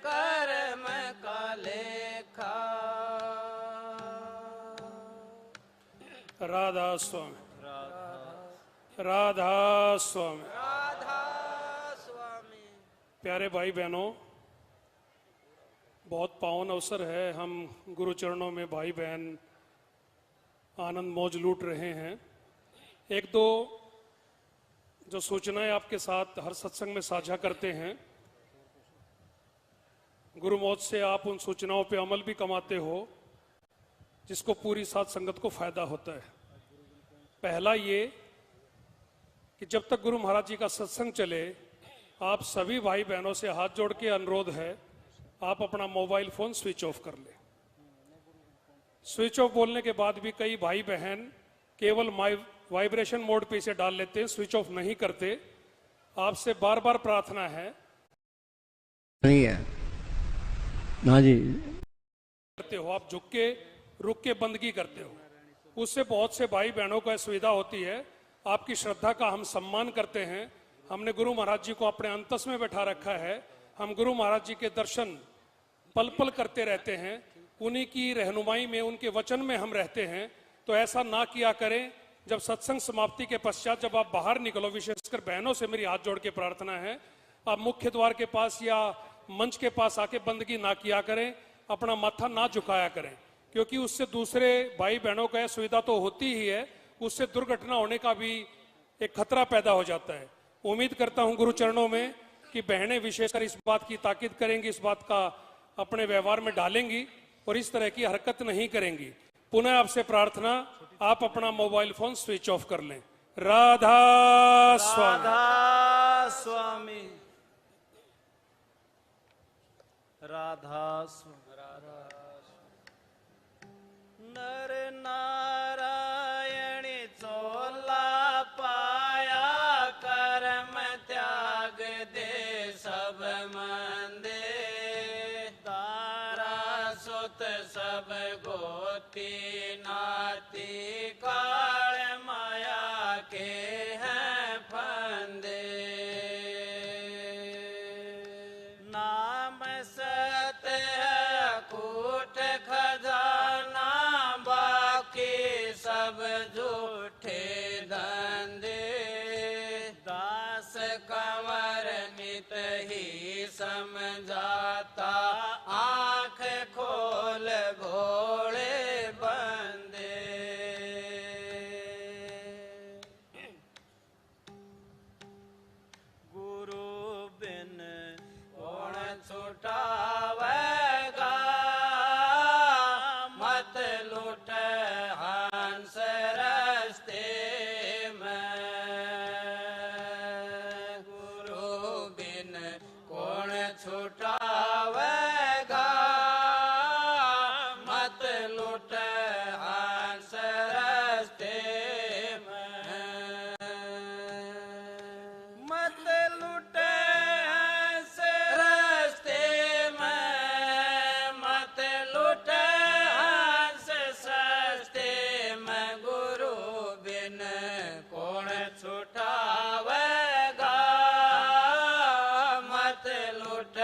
कर्म का लेखा। राधा स्वामी, राधा स्वामी, राधा स्वामी। प्यारे भाई बहनों, बहुत पावन अवसर है। हम गुरु चरणों में भाई बहन आनंद मौज लूट रहे हैं। एक दो जो सूचनाएं आपके साथ हर सत्संग में साझा करते हैं, गुरु मौज से आप उन सूचनाओं पे अमल भी कमाते हो जिसको पूरी साथ संगत को फायदा होता है। पहला ये कि जब तक गुरु महाराज जी का सत्संग चले, आप सभी भाई बहनों से हाथ जोड़ के अनुरोध है, आप अपना मोबाइल फोन स्विच ऑफ कर ले। स्विच ऑफ बोलने के बाद भी कई भाई बहन केवल वाइब्रेशन मोड पे इसे डाल लेते हैं, स्विच ऑफ नहीं करते। आपसे बार बार प्रार्थना है, नहीं है ना जी, करते हो आप, झुक के रुक के बंदगी करते हो, उससे बहुत से भाई बहनों को असुविधा होती है। आपकी श्रद्धा का हम सम्मान करते हैं। हमने गुरु महाराज जी को अपने अंतस में बैठा रखा है। हम गुरु महाराज जी के दर्शन पल पल करते रहते हैं, उन्हीं की रहनुमाई में, उनके वचन में हम रहते हैं। तो ऐसा ना किया करें। जब सत्संग समाप्ति के पश्चात जब आप बाहर निकलो, विशेषकर बहनों से मेरी हाथ जोड़ के प्रार्थना है, आप मुख्य द्वार के पास या मंच के पास आके बंदगी ना किया करें, अपना माथा ना झुकाया करें, क्योंकि उससे दूसरे भाई बहनों को सुविधा तो होती ही है, उससे दुर्घटना होने का भी एक खतरा पैदा हो जाता है। उम्मीद करता हूं गुरु चरणों में कि बहनें विशेषकर इस बात की ताकीद करेंगी, इस बात का अपने व्यवहार में डालेंगी और इस तरह की हरकत नहीं करेंगी। पुनः आपसे प्रार्थना, आप अपना मोबाइल फोन स्विच ऑफ कर लें। राधा स्वामी, राधा स्वामी, राधा स्वामी। नर नारायणी चोला पाया, कर्म त्याग दे सब मंदे, तारा सुत सब गोती नाती, काल माया के हैं फंदे। नाम सत्य है कूट खजाना, बाकी सब झूठे धंधे, दास कंवर नित ही समझाता, आंख खोल भोले बंदे। गुरु बिन कौन छुटावेगा, मत लूट हंस रस्ते में। गुरु बिन कौन छुटावेगा, मत लूट हंस रस्ते में। मत लूट हंस रस्ते में, मत लूट हंस सस्ते में। गुरु बिन कौन छुटावेगा, मत लूट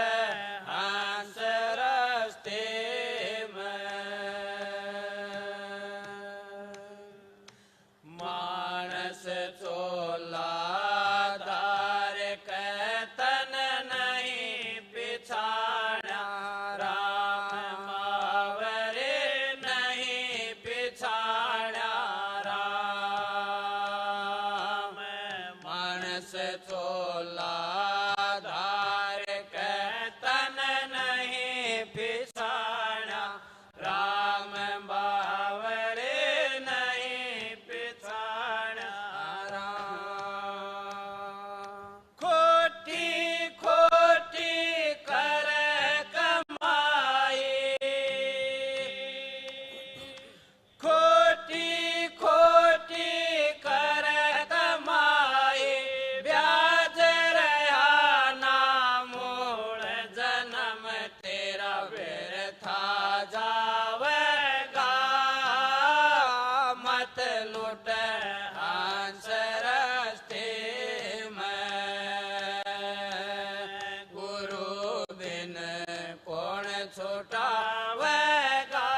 छुटावेगा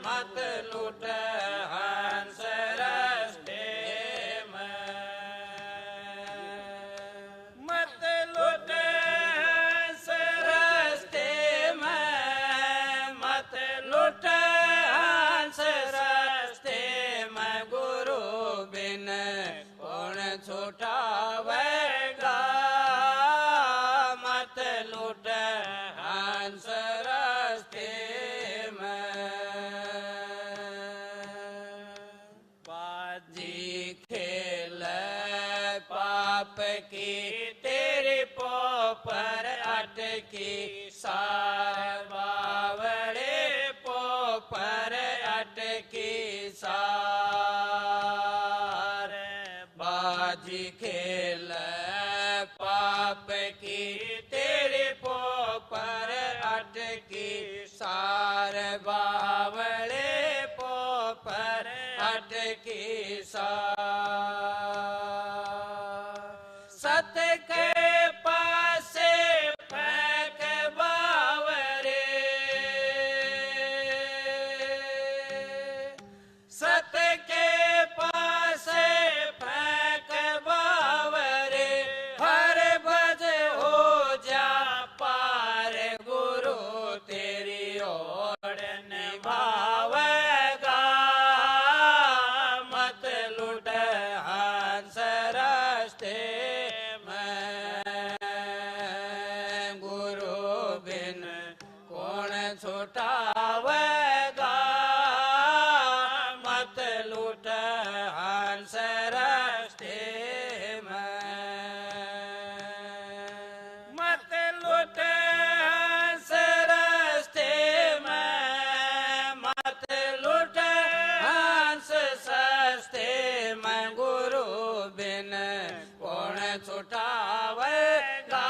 मत लूट हंस रस्ते में मत लूट हंस रस्ते में मत लूट हंस रस्ते में गुरु बिन कौन छुटावेगा मत लूट हंस रस्ते में बाजी खेल पाप की तेरे पोपर अटकी सार बावड़े पोपर अटकी सार बाजी खेल पाप की तेरे पोपर अटकी सार बावड़े पोपर अटकी सार सत के पासे फेंक बावरे सत के पासे फेंक बावरे हर भज हो जा पार गुरु तेरी ओर निभावेगा मत लूट हंस रस्ते में गुरु बिन कौन छुटावेगा मत लूट हंस रस्ते में मत लूट हंस रस्ते में मत लूट हंस सस्ते में गुरु बिन कौन छुटावेगा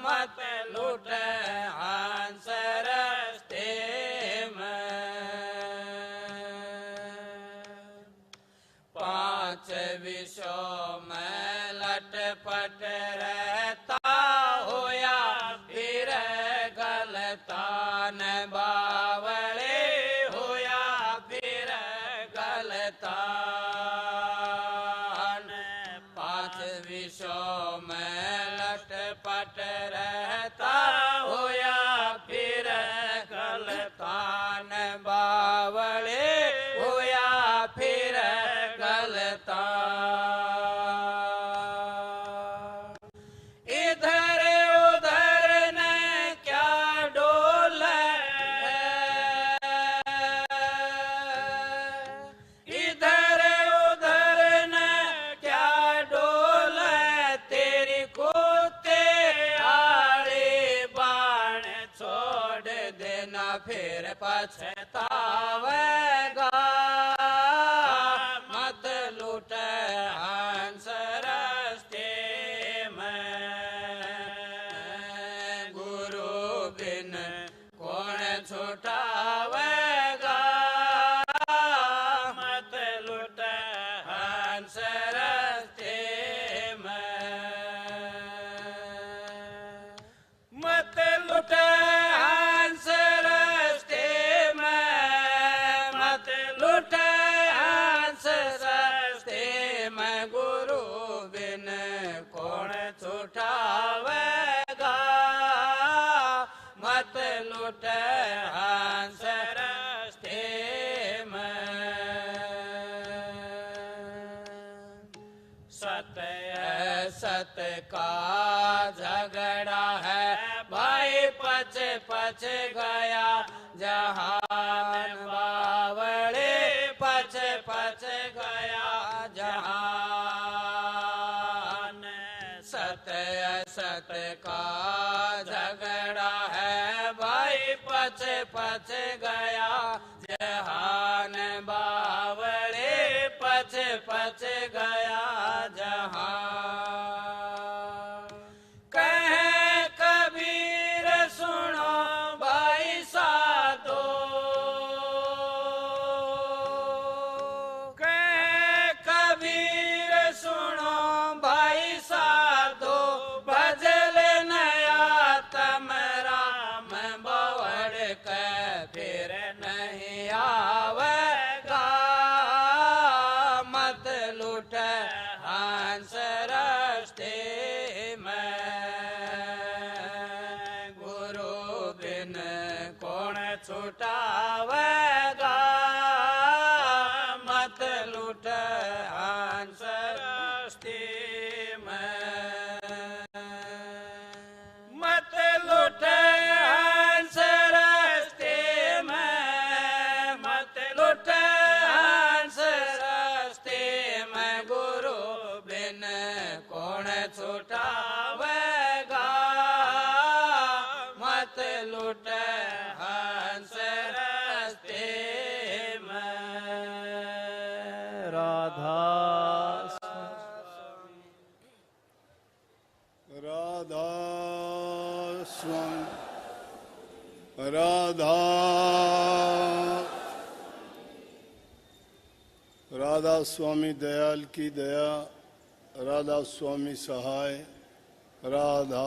मत लूट हंस रस्ते में पांच विषयों में लटपट रहता होया फिर गलतान बावड़े होया फिर गलतान पांच विषयों में लटपट रहता होया फिर गलतान बावड़े होया फिर गलतान इधर उधर न क्या डोल इधर उधर न क्या डोल तेरी कुत्ते आड़े बाण छोड़ देना फिर पछतावेगा मत लूट हंस रस्ते में गुरु बिन कौन छुटावेगा मत लूट हंस रस्ते में मत लूट हंस रस्ते में मत लूट हंस रस्ते में गुरु बिन कौन छुटावेगा मत लूट हंस रस्ते में सत्य सत का झगड़ा है भाई पच पच गया जहान बावड़े पच पच गया जहान सत्य सत का झगड़ा है भाई पच पच गया जहान बावड़े पच पच गया जहान कहे कबीर सुनो भाई साधो कहे कबीर सुनो भाई साधो भजल नया तम स्वामी राधा राधा स्वामी दयाल की दया, राधा स्वामी सहाय, राधा।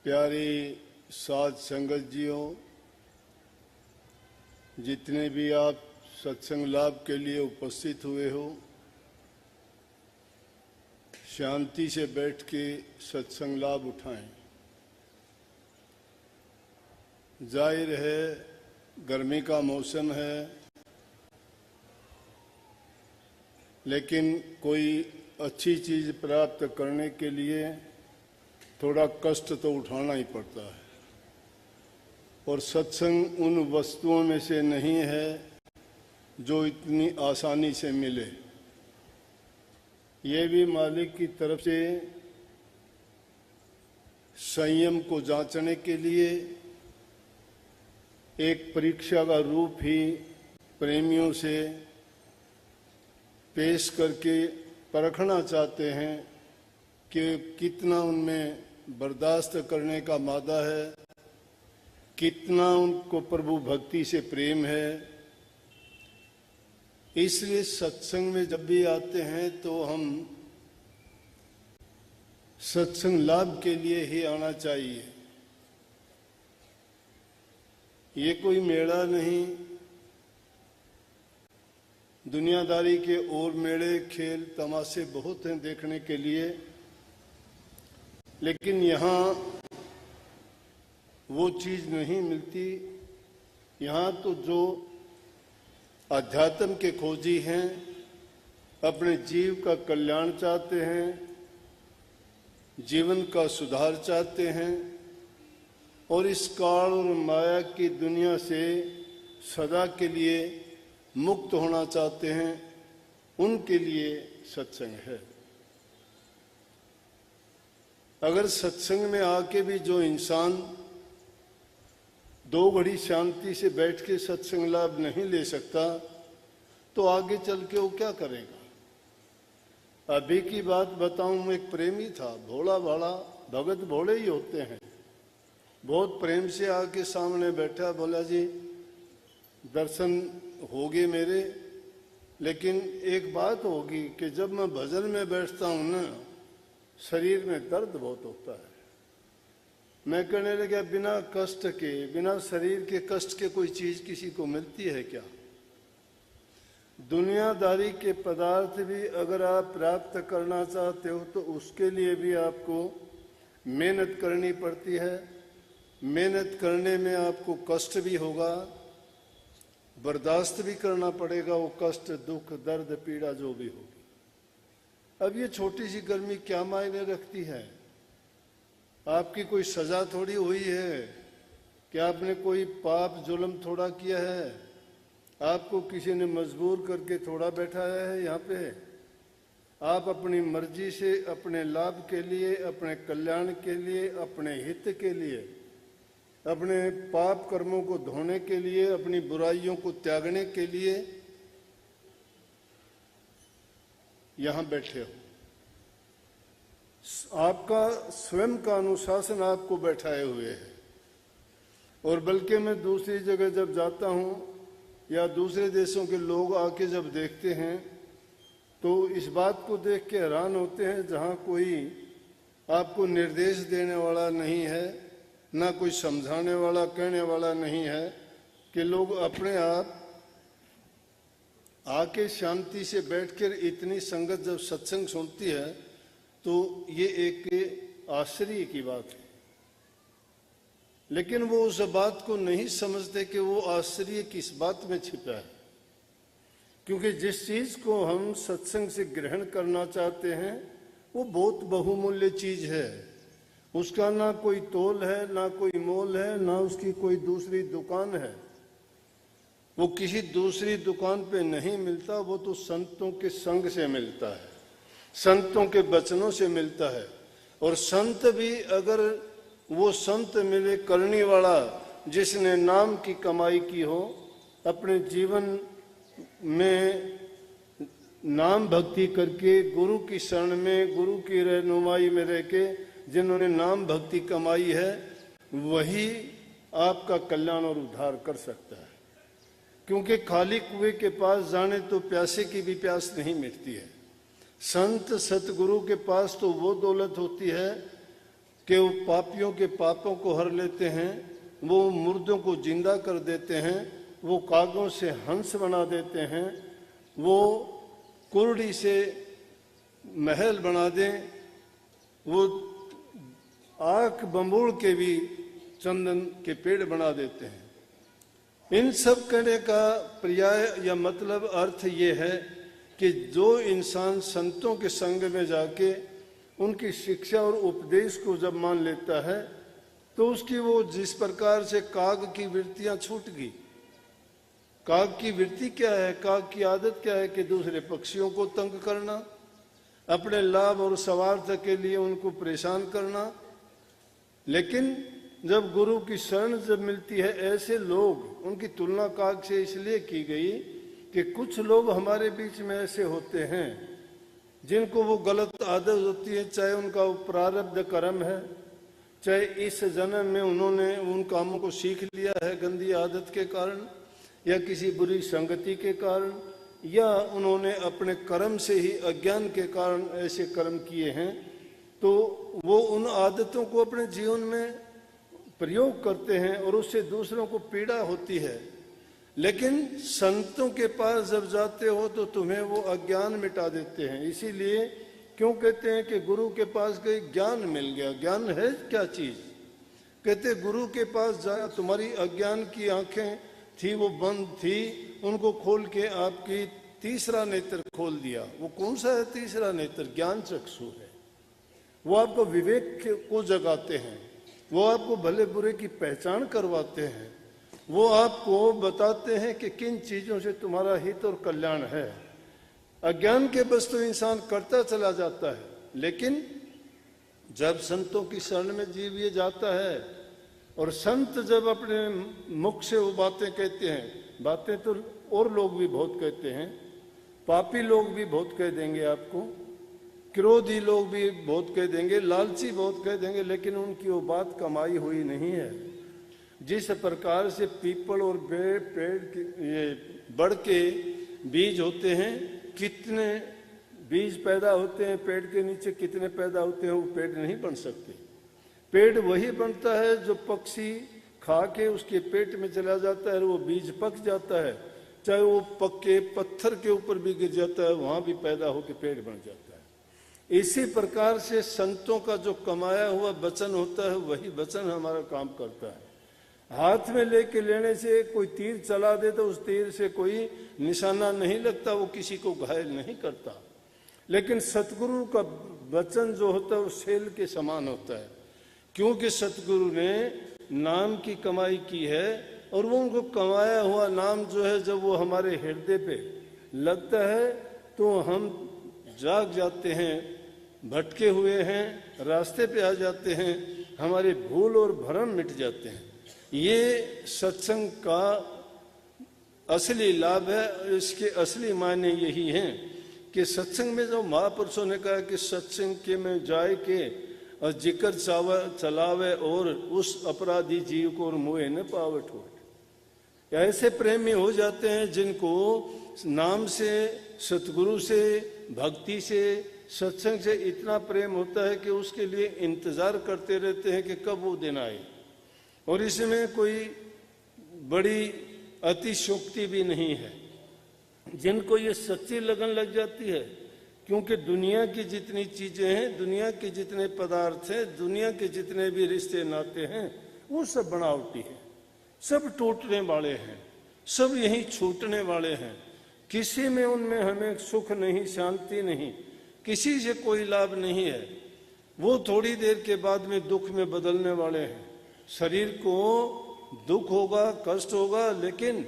प्यारी साध संगत जियों, जितने भी आप सत्संग लाभ के लिए उपस्थित हुए हो, शांति से बैठ के सत्संग लाभ उठाएं। जाहिर है गर्मी का मौसम है, लेकिन कोई अच्छी चीज प्राप्त करने के लिए थोड़ा कष्ट तो उठाना ही पड़ता है। और सत्संग उन वस्तुओं में से नहीं है जो इतनी आसानी से मिले। ये भी मालिक की तरफ से संयम को जांचने के लिए एक परीक्षा का रूप ही प्रेमियों से पेश करके परखना चाहते हैं कि कितना उनमें बर्दाश्त करने का मादा है, कितना उनको प्रभु भक्ति से प्रेम है। इसलिए सत्संग में जब भी आते हैं तो हम सत्संग लाभ के लिए ही आना चाहिए। ये कोई मेला नहीं, दुनियादारी के और मेले खेल तमाशे बहुत हैं देखने के लिए, लेकिन यहाँ वो चीज नहीं मिलती। यहाँ तो जो अध्यात्म के खोजी हैं, अपने जीव का कल्याण चाहते हैं, जीवन का सुधार चाहते हैं और इस काल और माया की दुनिया से सदा के लिए मुक्त होना चाहते हैं, उनके लिए सत्संग है। अगर सत्संग में आके भी जो इंसान 2 घड़ी शांति से बैठ के सत्संग लाभ नहीं ले सकता, तो आगे चल के वो क्या करेगा। अभी की बात बताऊं, एक प्रेमी था, भोला भाला, भगत भोले ही होते हैं। बहुत प्रेम से आके सामने बैठा, बोला जी दर्शन हो गए मेरे, लेकिन एक बात होगी कि जब मैं भजन में बैठता हूं ना, शरीर में दर्द बहुत होता है। मैं कहने लगा, बिना कष्ट के, बिना शरीर के कष्ट के कोई चीज किसी को मिलती है क्या। दुनियादारी के पदार्थ भी अगर आप प्राप्त करना चाहते हो तो उसके लिए भी आपको मेहनत करनी पड़ती है। मेहनत करने में आपको कष्ट भी होगा, बर्दाश्त भी करना पड़ेगा वो कष्ट, दुख, दर्द, पीड़ा जो भी होगी। अब ये छोटी सी गर्मी क्या मायने रखती है। आपकी कोई सजा थोड़ी हुई है कि आपने कोई पाप जुल्म थोड़ा किया है, आपको किसी ने मजबूर करके थोड़ा बैठाया है यहाँ पे। आप अपनी मर्जी से अपने लाभ के लिए, अपने कल्याण के लिए, अपने हित के लिए, अपने पाप कर्मों को धोने के लिए, अपनी बुराइयों को त्यागने के लिए यहां बैठे हो। आपका स्वयं का अनुशासन आपको बैठाए हुए है। और बल्कि मैं दूसरी जगह जब जाता हूं या दूसरे देशों के लोग आके जब देखते हैं तो इस बात को देख के हैरान होते हैं, जहां कोई आपको निर्देश देने वाला नहीं है, ना कोई समझाने वाला, कहने वाला नहीं है, कि लोग अपने आप आके शांति से बैठकर इतनी संगत जब सत्संग सुनती है तो ये एक आश्चर्य की बात है। लेकिन वो उस बात को नहीं समझते कि वो आश्चर्य किस बात में छिपा है। क्योंकि जिस चीज को हम सत्संग से ग्रहण करना चाहते हैं वो बहुत बहुमूल्य चीज है। उसका ना कोई तोल है, ना कोई मोल है, ना उसकी कोई दूसरी दुकान है। वो किसी दूसरी दुकान पे नहीं मिलता, वो तो संतों के संग से मिलता है, संतों के वचनों से मिलता है। और संत भी अगर वो संत मिले करने वाला जिसने नाम की कमाई की हो, अपने जीवन में नाम भक्ति करके गुरु की शरण में, गुरु की रहनुमाई में रह के जिन्होंने नाम भक्ति कमाई है, वही आपका कल्याण और उद्धार कर सकता है। क्योंकि खाली कुएं के पास जाने तो प्यासे की भी प्यास नहीं मिटती है। संत सतगुरु के पास तो वो दौलत होती है कि वो पापियों के पापों को हर लेते हैं, वो मुर्दों को जिंदा कर देते हैं, वो कागों से हंस बना देते हैं, वो कुर्डी से महल बना दें, वो आंख बंबूड़ के भी चंदन के पेड़ बना देते हैं। इन सब कहने का पर्याय या मतलब अर्थ ये है कि जो इंसान संतों के संग में जाके उनकी शिक्षा और उपदेश को जब मान लेता है तो उसकी वो जिस प्रकार से काग की वृत्तियां छूट गई। काग की वृत्ति क्या है? काग की आदत क्या है कि दूसरे पक्षियों को तंग करना, अपने लाभ और स्वार्थ के लिए उनको परेशान करना। लेकिन जब गुरु की शरण जब मिलती है, ऐसे लोग, उनकी तुलना काग से इसलिए की गई कि कुछ लोग हमारे बीच में ऐसे होते हैं जिनको वो गलत आदत होती है, चाहे उनका वो प्रारब्ध कर्म है, चाहे इस जन्म में उन्होंने उन कामों को सीख लिया है गंदी आदत के कारण, या किसी बुरी संगति के कारण, या उन्होंने अपने कर्म से ही अज्ञान के कारण ऐसे कर्म किए हैं, तो वो उन आदतों को अपने जीवन में प्रयोग करते हैं और उससे दूसरों को पीड़ा होती है। लेकिन संतों के पास जब जाते हो तो तुम्हें वो अज्ञान मिटा देते हैं। इसीलिए क्यों कहते हैं कि गुरु के पास गए ज्ञान मिल गया। ज्ञान है क्या चीज? कहते गुरु के पास जाया, तुम्हारी अज्ञान की आंखें थी वो बंद थी, उनको खोल के आपकी तीसरा नेत्र खोल दिया। वो कौन सा है तीसरा नेत्र? ज्ञान चक्षु है। वो आपको विवेक को जगाते हैं, वो आपको भले बुरे की पहचान करवाते हैं, वो आपको बताते हैं कि किन चीजों से तुम्हारा हित और कल्याण है। अज्ञान के बस तो इंसान करता चला जाता है, लेकिन जब संतों की शरण में जीव ये जाता है और संत जब अपने मुख से वो बातें कहते हैं, बातें तो और लोग भी बहुत कहते हैं, पापी लोग भी बहुत कह देंगे आपको, क्रोधी लोग भी बहुत कह देंगे, लालची बहुत कह देंगे, लेकिन उनकी वो बात कमाई हुई नहीं है। जिस प्रकार से पीपल और पेड़ के ये बड़ के बीज होते हैं, कितने बीज पैदा होते हैं पेड़ के नीचे, कितने पैदा होते हैं, वो पेड़ नहीं बन सकते। पेड़ वही बनता है जो पक्षी खा के उसके पेट में चला जाता है और वो बीज पक जाता है, चाहे वो पक्के पत्थर के ऊपर भी गिर जाता है, वहां भी पैदा होकर पेड़ बन जाता है। इसी प्रकार से संतों का जो कमाया हुआ वचन होता है, वही वचन हमारा काम करता है। हाथ में लेके लेने से कोई तीर चला दे तो उस तीर से कोई निशाना नहीं लगता, वो किसी को घायल नहीं करता। लेकिन सतगुरु का वचन जो होता है वो सेल के समान होता है, क्योंकि सतगुरु ने नाम की कमाई की है और वो उनको कमाया हुआ नाम जो है जब वो हमारे हृदय पे लगता है तो हम जाग जाते हैं, भटके हुए हैं रास्ते पे आ जाते हैं, हमारे भूल और भ्रम मिट जाते हैं। ये सत्संग का असली लाभ है। इसके असली मायने यही हैं कि सत्संग में जो महापुरुषों ने कहा कि सत्संग के में जाए के और जिक्र चलावे और उस अपराधी जीव को और मोहे न पावट हो। ऐसे प्रेमी हो जाते हैं जिनको नाम से, सतगुरु से, भक्ति से, सत्संग से इतना प्रेम होता है कि उसके लिए इंतजार करते रहते हैं कि कब वो दिन आए। और इसमें कोई बड़ी अतिशोक्ति भी नहीं है। जिनको ये सच्ची लगन लग जाती है, क्योंकि दुनिया की जितनी चीजें हैं, दुनिया के जितने पदार्थ हैं, दुनिया के जितने भी रिश्ते नाते हैं, वो सब बनावटी है, सब टूटने वाले हैं, सब यही छूटने वाले हैं। किसी में उनमें हमें सुख नहीं, शांति नहीं, किसी से कोई लाभ नहीं है। वो थोड़ी देर के बाद में दुख में बदलने वाले हैं। शरीर को दुख होगा, कष्ट होगा, लेकिन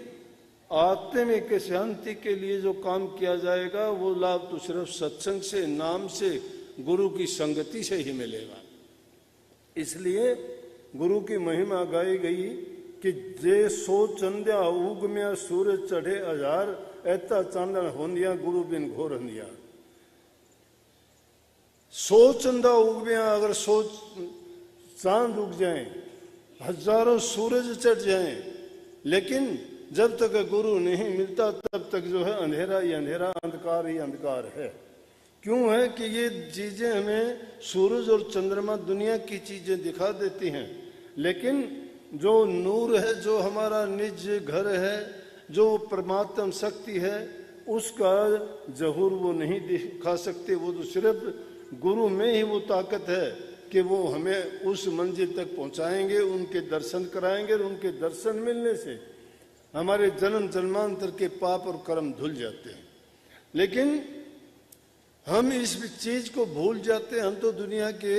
आत्मिक शांति के लिए जो काम किया जाएगा वो लाभ तो सिर्फ सत्संग से, नाम से, गुरु की संगति से ही मिलेगा। इसलिए गुरु की महिमा गाई गई कि जे सो चंद्या उगम्या सूरज चढ़े हजार, ऐता चांदन होंदिया गुरु बिन घोर हंदिया। 100 चंदा उग गया, अगर 100 चांद उग जाएं, हजारों सूरज चढ़ जाएं, लेकिन जब तक गुरु नहीं मिलता तब तक जो है अंधेरा ही अंधेरा, अंधकार ही अंधकार है। क्यों है कि ये चीजें हमें सूरज और चंद्रमा दुनिया की चीजें दिखा देती हैं, लेकिन जो नूर है, जो हमारा निज घर है, जो परमात्म शक्ति है, उसका जहूर वो नहीं दिखा सकते। वो तो सिर्फ गुरु में ही वो ताकत है कि वो हमें उस मंजिल तक पहुंचाएंगे, उनके दर्शन कराएंगे, और उनके दर्शन मिलने से हमारे जन्म जन्मांतर के पाप और कर्म धुल जाते हैं। लेकिन हम इस चीज को भूल जाते हैं। हम तो दुनिया के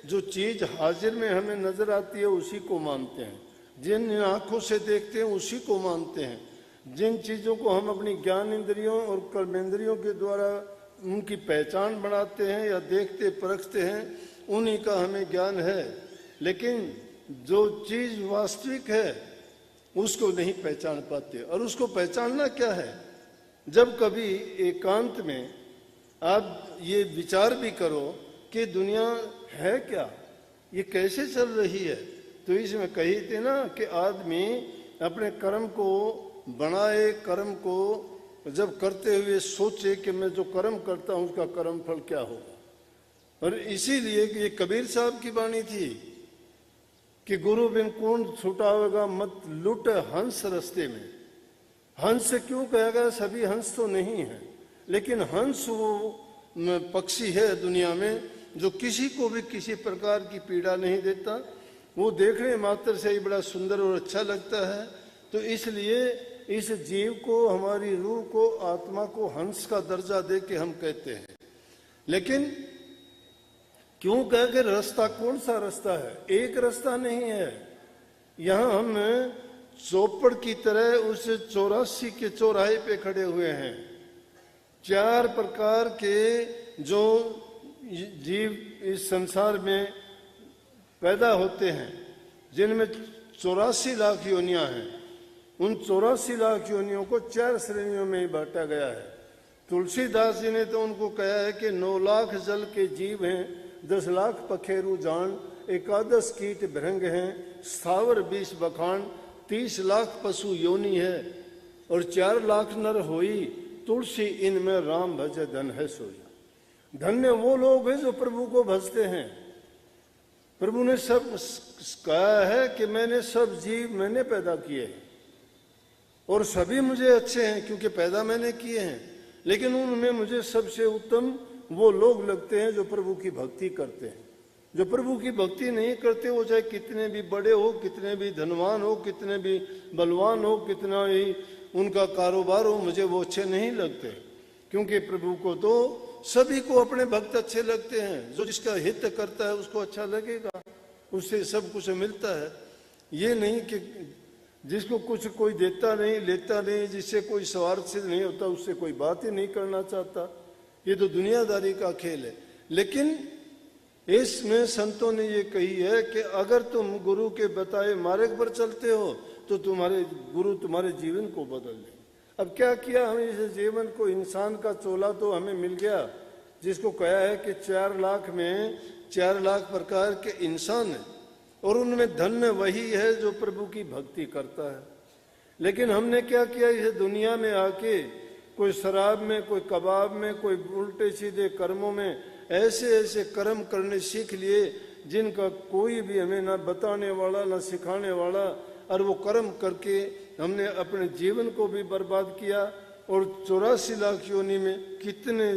जो चीज हाजिर में हमें नजर आती है उसी को मानते हैं, जिन आंखों से देखते हैं उसी को मानते हैं, जिन चीजों को हम अपनी ज्ञान इंद्रियों और कर्मेंद्रियों के द्वारा उनकी पहचान बनाते हैं या देखते परखते हैं, उन्हीं का हमें ज्ञान है। लेकिन जो चीज वास्तविक है उसको नहीं पहचान पाते। और उसको पहचानना क्या है? जब कभी एकांत में आप ये विचार भी करो कि दुनिया है क्या, ये कैसे चल रही है, तो इसमें कही थी ना कि आदमी अपने कर्म को बनाए, कर्म को जब करते हुए सोचे कि मैं जो कर्म करता हूं उसका कर्म फल क्या होगा। और इसीलिए ये कबीर साहब की वाणी थी कि गुरु बिन कौन छुटावेगा, मत लुट हंस रस्ते में। हंस क्यों कहा गया? सभी हंस तो नहीं है, लेकिन हंस वो पक्षी है दुनिया में जो किसी को भी किसी प्रकार की पीड़ा नहीं देता। वो देखने मात्र से ही बड़ा सुंदर और अच्छा लगता है। तो इसलिए इस जीव को, हमारी रूह को, आत्मा को हंस का दर्जा दे के हम कहते हैं। लेकिन क्यों कह के रास्ता कौन सा रास्ता है? एक रास्ता नहीं है। यहां हम चौपड़ की तरह उस 84 के चौराहे पे खड़े हुए हैं। 4 प्रकार के जो जीव इस संसार में पैदा होते हैं, जिनमें 84 लाख योनियां हैं। उन 84 लाख योनियों को 4 श्रेणियों में ही बांटा गया है। तुलसीदास जी ने तो उनको कहा है कि 9 लाख जल के जीव हैं, 10 लाख पखेरु जान, 11 कीट भृंग हैं, स्थावर 20 बखान, 30 लाख पशु योनि है, और 4 लाख नर होई, तुलसी इनमें राम भज धन है सोई। धन्य वो लोग हैं जो प्रभु को भजते हैं। प्रभु ने सब कहा है कि मैंने सब जीव मैंने पैदा किए और सभी मुझे अच्छे हैं क्योंकि पैदा मैंने किए हैं। लेकिन उनमें मुझे सबसे उत्तम वो लोग लगते हैं जो प्रभु की भक्ति करते हैं। जो प्रभु की भक्ति नहीं करते, वो चाहे कितने भी बड़े हो, कितने भी धनवान हो, कितने भी बलवान हो, कितना ही उनका कारोबार हो, मुझे वो अच्छे नहीं लगते। क्योंकि प्रभु को तो सभी को अपने भक्त अच्छे लगते हैं। जो जिसका हित करता है उसको अच्छा लगेगा, उससे सब कुछ मिलता है। ये नहीं कि जिसको कुछ कोई देता नहीं, लेता नहीं, जिससे कोई स्वार्थ से नहीं होता, उससे कोई बात ही नहीं करना चाहता। ये तो दुनियादारी का खेल है। लेकिन इसमें संतों ने ये कही है कि अगर तुम गुरु के बताए मार्ग पर चलते हो तो तुम्हारे गुरु तुम्हारे जीवन को बदल दे। अब क्या किया हमें इस जीवन को? इंसान का चोला तो हमें मिल गया, जिसको कहा है कि 4 लाख में 4 लाख प्रकार के इंसान है, और उनमें धन्य वही है जो प्रभु की भक्ति करता है। लेकिन हमने क्या किया? इस दुनिया में आके कोई शराब में, कोई कबाब में, कोई उल्टे सीधे कर्मों में ऐसे ऐसे कर्म करने सीख लिए जिनका कोई भी हमें ना बताने वाला ना सिखाने वाला, और वो कर्म करके हमने अपने जीवन को भी बर्बाद किया। और 84 लाख योनि में कितने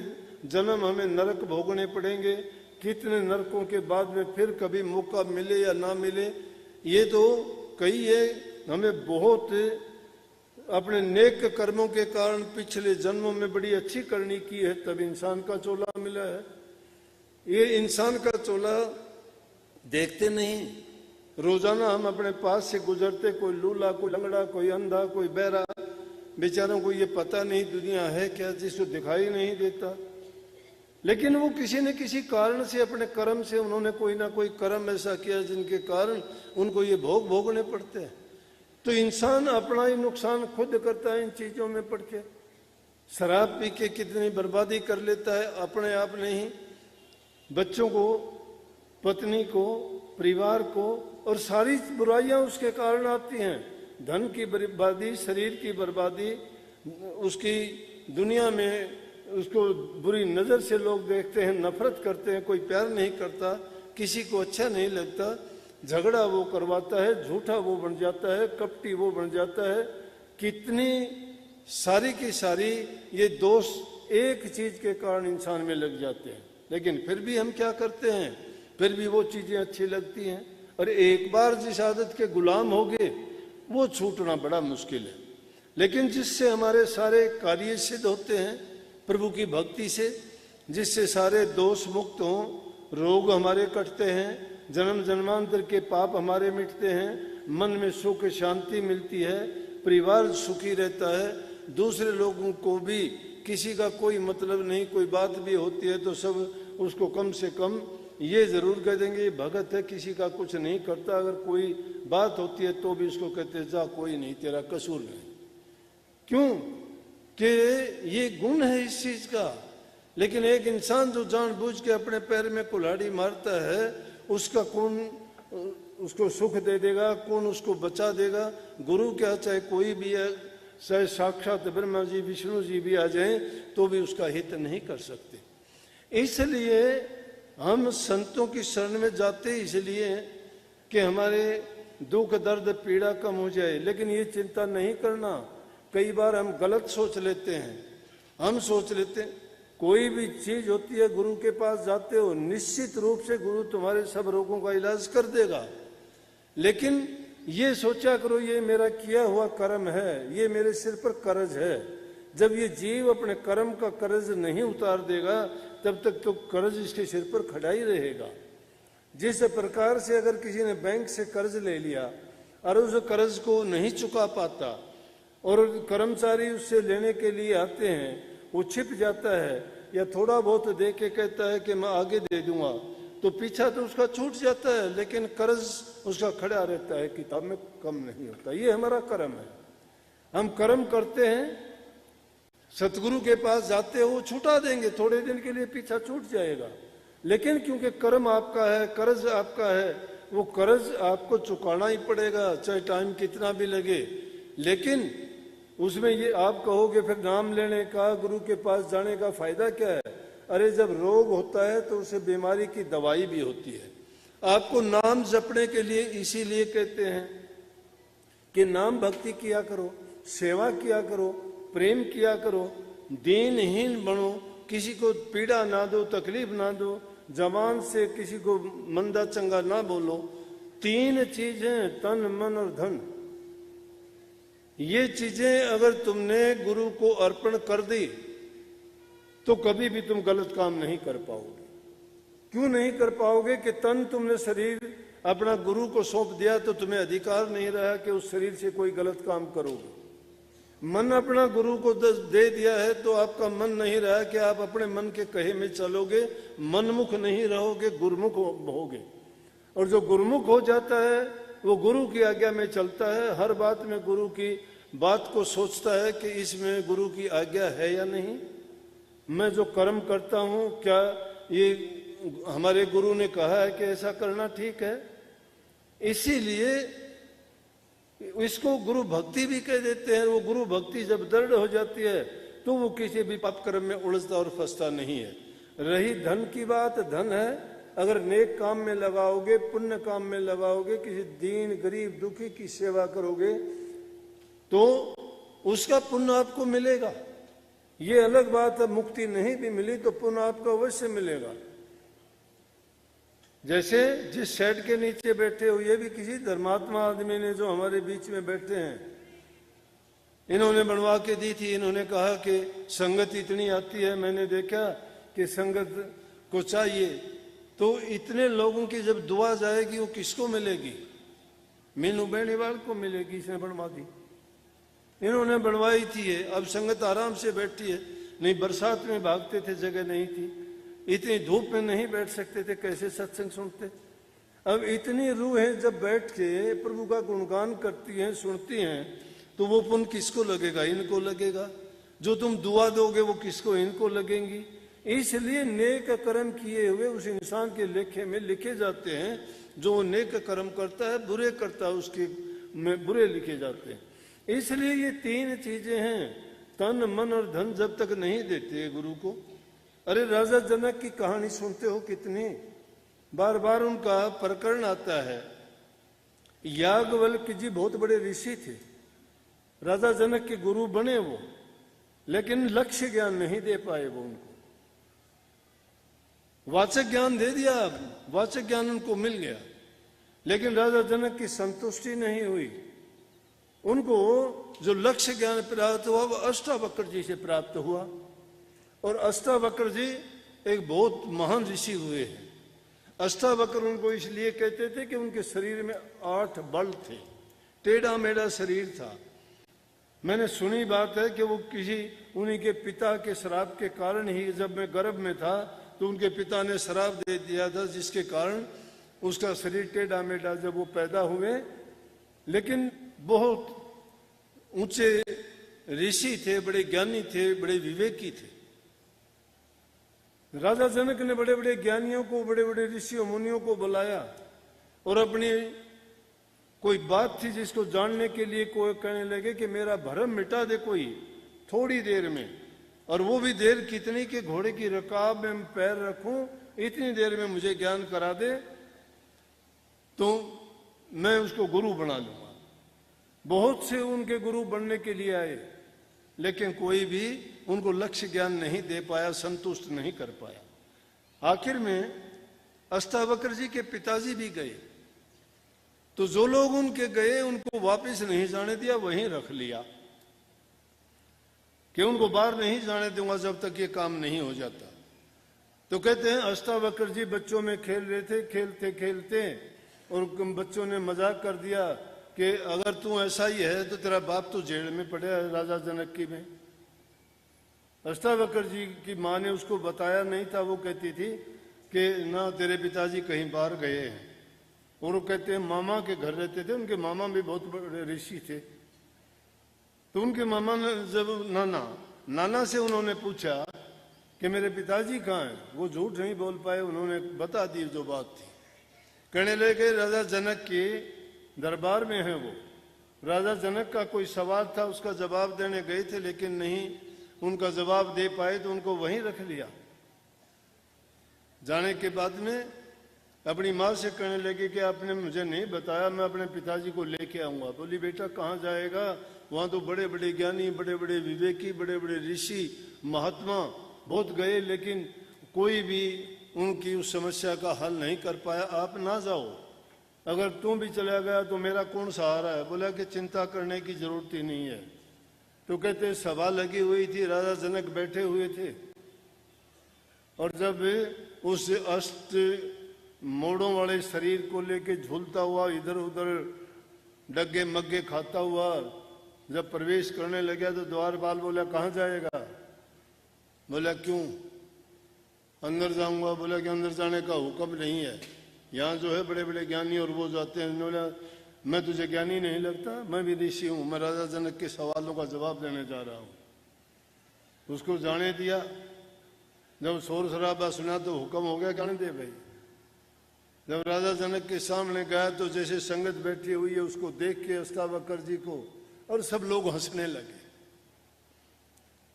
जन्म हमें नरक भोगने पड़ेंगे, कितने नरकों के बाद में फिर कभी मौका मिले या ना मिले। ये तो कही है हमें बहुत अपने नेक कर्मों के कारण पिछले जन्मों में बड़ी अच्छी करनी की है, तब इंसान का चोला मिला है। ये इंसान का चोला देखते नहीं। रोजाना हम अपने पास से गुजरते, कोई लूला, कोई लंगड़ा, कोई अंधा, कोई बहरा, बेचारों को ये पता नहीं दुनिया है क्या, जिसको दिखाई नहीं देता। लेकिन वो किसी न किसी कारण से, अपने कर्म से, उन्होंने कोई ना कोई कर्म ऐसा किया जिनके कारण उनको ये भोग भोगने पड़ते हैं। तो इंसान अपना ही नुकसान खुद करता है इन चीजों में पड़ के। शराब पी के कितनी बर्बादी कर लेता है अपने आप नहीं। बच्चों को, पत्नी को, परिवार को, और सारी बुराइयां उसके कारण आती हैं। धन की बर्बादी, शरीर की बर्बादी, उसकी दुनिया में उसको बुरी नजर से लोग देखते हैं, नफरत करते हैं, कोई प्यार नहीं करता, किसी को अच्छा नहीं लगता, झगड़ा वो करवाता है, झूठा वो बन जाता है, कपटी वो बन जाता है। कितनी सारी की सारी ये दोष एक चीज के कारण इंसान में लग जाते हैं, लेकिन फिर भी हम क्या करते हैं, फिर भी वो चीजें अच्छी लगती हैं। और एक बार जिस आदत के गुलाम हो गए वो छूटना बड़ा मुश्किल है। लेकिन जिससे हमारे सारे कार्य सिद्ध होते हैं प्रभु की भक्ति से, जिससे सारे दोष मुक्त हों, रोग हमारे कटते हैं, जन्म जन्मांतर के पाप हमारे मिटते हैं, मन में सुख शांति मिलती है, परिवार सुखी रहता है, दूसरे लोगों को भी किसी का कोई मतलब नहीं, कोई बात भी होती है तो सब उसको कम से कम ये जरूर कह देंगे ये भगत है, किसी का कुछ नहीं करता। अगर कोई बात होती है तो भी उसको कहते हैं जा कोई नहीं, तेरा कसूर नहीं। क्यों कि ये गुण है इस चीज का। लेकिन एक इंसान जो जानबूझ के अपने पैर में कुल्हाड़ी मारता है, उसका कौन उसको सुख दे देगा, कौन उसको बचा देगा? गुरु क्या, चाहे कोई भी है, चाहे साक्षात ब्रह्मा जी विष्णु जी भी आ जाएं तो भी उसका हित नहीं कर सकते। इसलिए हम संतों की शरण में जाते इसलिए कि हमारे दुख दर्द पीड़ा कम हो जाए। लेकिन ये चिंता नहीं करना, कई बार हम गलत सोच लेते हैं। हम सोच लेते हैं कोई भी चीज होती है, गुरु के पास जाते हो, निश्चित रूप से गुरु तुम्हारे सब रोगों का इलाज कर देगा। लेकिन ये सोचा करो ये मेरा किया हुआ कर्म है, ये मेरे सिर पर कर्ज है। जब ये जीव अपने कर्म का कर्ज नहीं उतार देगा तब तक तो कर्ज इसके सिर पर खड़ा ही रहेगा। जिस प्रकार से अगर किसी ने बैंक से कर्ज ले लिया और उस कर्ज को नहीं चुका पाता और कर्मचारी उससे लेने के लिए आते हैं, वो छिप जाता है या थोड़ा बहुत दे के कहता है कि मैं आगे दे दूंगा, तो पीछा तो उसका छूट जाता है, लेकिन कर्ज उसका खड़ा रहता है, किताब में कम नहीं होता। ये हमारा कर्म है। हम कर्म करते हैं, सतगुरु के पास जाते हो, वो छुटा देंगे, थोड़े दिन के लिए पीछा छूट जाएगा। लेकिन क्योंकि कर्म आपका है, कर्ज आपका है, वो कर्ज आपको चुकाना ही पड़ेगा, चाहे टाइम कितना भी लगे। लेकिन उसमें ये आप कहोगे फिर नाम लेने का, गुरु के पास जाने का फायदा क्या है? अरे जब रोग होता है तो उसे बीमारी की दवाई भी होती है। आपको नाम जपने के लिए इसीलिए कहते हैं कि नाम भक्ति किया करो, सेवा किया करो, प्रेम किया करो, दीनहीन बनो, किसी को पीड़ा ना दो, तकलीफ ना दो, जबान से किसी को मंदा चंगा ना बोलो। 3 चीजें, तन मन और धन, ये चीजें अगर तुमने गुरु को अर्पण कर दी तो कभी भी तुम गलत काम नहीं कर पाओगे। क्यों नहीं कर पाओगे? कि तन तुमने शरीर अपना गुरु को सौंप दिया तो तुम्हें अधिकार नहीं रहा कि उस शरीर से कोई गलत काम करोगे। मन अपना गुरु को दे दिया है तो आपका मन नहीं रहा कि आप अपने मन के कहे में चलोगे, मनमुख नहीं रहोगे, गुरुमुख होगे। और जो गुरुमुख हो जाता है वो गुरु की आज्ञा में चलता है, हर बात में गुरु की बात को सोचता है कि इसमें गुरु की आज्ञा है या नहीं, मैं जो कर्म करता हूं क्या ये हमारे गुरु ने कहा है कि ऐसा करना ठीक है। इसीलिए इसको गुरु भक्ति भी कह देते हैं। वो गुरु भक्ति जब दृढ़ हो जाती है तो वो किसी भी पाप कर्म में उलझता और फंसता नहीं है। रही धन की बात, धन है, अगर नेक काम में लगाओगे, पुण्य काम में लगाओगे, किसी दीन गरीब दुखी की सेवा करोगे तो उसका पुण्य आपको मिलेगा। ये अलग बात है, मुक्ति नहीं भी मिली तो पुण्य आपको अवश्य मिलेगा। जैसे जिस शेड के नीचे बैठे हो, ये भी किसी धर्मात्मा आदमी ने जो हमारे बीच में बैठे हैं, इन्होंने बनवा के दी थी। इन्होंने कहा कि संगत इतनी आती है, मैंने देखा कि संगत को चाहिए, तो इतने लोगों की जब दुआ जाएगी वो किसको मिलेगी? मीनू बेनीवाल को मिलेगी, इसने बनवा दी, इन्होंने बनवाई थी। ये अब संगत आराम से बैठी है, नहीं बरसात में भागते थे, जगह नहीं थी, इतनी धूप में नहीं बैठ सकते थे, कैसे सत्संग सुनते? अब इतनी रूहें जब बैठ के प्रभु का गुणगान करती हैं, सुनती हैं, तो वो पुण्य किसको लगेगा? इनको लगेगा। जो तुम दुआ दोगे वो किसको? इनको लगेंगी। इसलिए नेक कर्म किए हुए उस इंसान के लेखे में लिखे जाते हैं। जो नेक कर्म करता है, बुरे करता है, उसके में बुरे लिखे जाते हैं। इसलिए ये तीन चीजें हैं, तन मन और धन जब तक नहीं देते गुरु को। अरे राजा जनक की कहानी सुनते हो, कितनी बार बार उनका प्रकरण आता है। याज्ञवल्क्य जी बहुत बड़े ऋषि थे, राजा जनक के गुरु बने वो, लेकिन लक्ष्य ज्ञान नहीं दे पाए वो उनको। वाचक ज्ञान दे दिया, वाचक ज्ञान उनको मिल गया, लेकिन राजा जनक की संतुष्टि नहीं हुई। उनको जो लक्ष्य ज्ञान प्राप्त हुआ वो अष्टावक्र जी से प्राप्त हुआ। और अष्टावक्र जी एक बहुत महान ऋषि हुए हैं। अष्टावक्र उनको इसलिए कहते थे कि उनके शरीर में 8 बल थे, टेढ़ा मेढ़ा शरीर था। मैंने सुनी बात है कि वो किसी उन्हीं के पिता के श्राप के कारण ही, जब मैं गर्भ में था तो उनके पिता ने श्राप दे दिया था, जिसके कारण उसका शरीर टेढ़ा मेढ़ा जब वो पैदा हुए। लेकिन बहुत ऊंचे ऋषि थे, बड़े ज्ञानी थे, बड़े विवेकी थे। राजा जनक ने बड़े बड़े ज्ञानियों को, बड़े बड़े ऋषियों मुनियों को बुलाया और अपनी कोई बात थी जिसको जानने के लिए कोई कहने लगे कि मेरा भरम मिटा दे कोई थोड़ी देर में, और वो भी देर कितनी कि घोड़े की रकाब में पैर रखूं, इतनी देर में मुझे ज्ञान करा दे तो मैं उसको गुरु बना लूंगा। बहुत से उनके गुरु बनने के लिए आए, लेकिन कोई भी उनको लक्ष्य ज्ञान नहीं दे पाया, संतुष्ट नहीं कर पाया। आखिर में अष्टावक्र जी के पिताजी भी गए, तो जो लोग उनके गए उनको वापस नहीं जाने दिया, वहीं रख लिया कि उनको बाहर नहीं जाने दूंगा जब तक ये काम नहीं हो जाता। तो कहते हैं अष्टावक्र जी बच्चों में खेल रहे थे, खेलते खेलते और बच्चों ने मजाक कर दिया कि अगर तू ऐसा ही है तो तेरा बाप तो जेल में पड़े है, राजा जनक की में। अष्टावक्र जी की माँ ने उसको बताया नहीं था, वो कहती थी कि ना तेरे पिताजी कहीं बाहर गए हैं। और वो कहते हैं मामा के घर रहते थे, उनके मामा भी बहुत बड़े ऋषि थे। तो उनके मामा ने जब नाना से उन्होंने पूछा कि मेरे पिताजी कहाँ हैं, वो झूठ नहीं बोल पाए, उन्होंने बता दी जो बात थी। कहने लगे राजा जनक के दरबार में है वो। राजा जनक का कोई सवाल था, उसका जवाब देने गए थे, लेकिन नहीं उनका जवाब दे पाए तो उनको वहीं रख लिया। जाने के बाद में अपनी माँ से कहने लगे कि आपने मुझे नहीं बताया, मैं अपने पिताजी को लेके आऊंगा। बोली बेटा कहाँ जाएगा, वहां तो बड़े बड़े ज्ञानी, बड़े बड़े विवेकी, बड़े बड़े ऋषि महात्मा बहुत गए, लेकिन कोई भी उनकी उस समस्या का हल नहीं कर पाया। आप ना जाओ, अगर तुम भी चला गया तो मेरा कौन सहारा है। बोला कि चिंता करने की जरूरत ही नहीं है। तो कहते सभा लगी हुई थी, राजा जनक बैठे हुए थे, और जब उस अष्ट मोड़ों वाले शरीर को लेके झूलता हुआ, इधर उधर डग्गे मग्गे खाता हुआ जब प्रवेश करने लगा तो द्वारपाल बोला कहाँ जाएगा। बोला क्यों, अंदर जाऊंगा। बोला कि अंदर जाने का हुक्म नहीं है, यहाँ जो है बड़े बड़े ज्ञानी और वो जाते हैं। बोला मैं तुझे ज्ञानी नहीं लगता, मैं भी ऋषि हूँ, मैं राजा जनक के सवालों का जवाब देने जा रहा हूँ। उसको जाने दिया। जब शोर शराबा सुना तो हुक्म हो गया, जाने दे भाई। जब राजा जनक के सामने गया तो जैसे संगत बैठी हुई है उसको देख के अष्टावक्र जी को, और सब लोग हंसने लगे।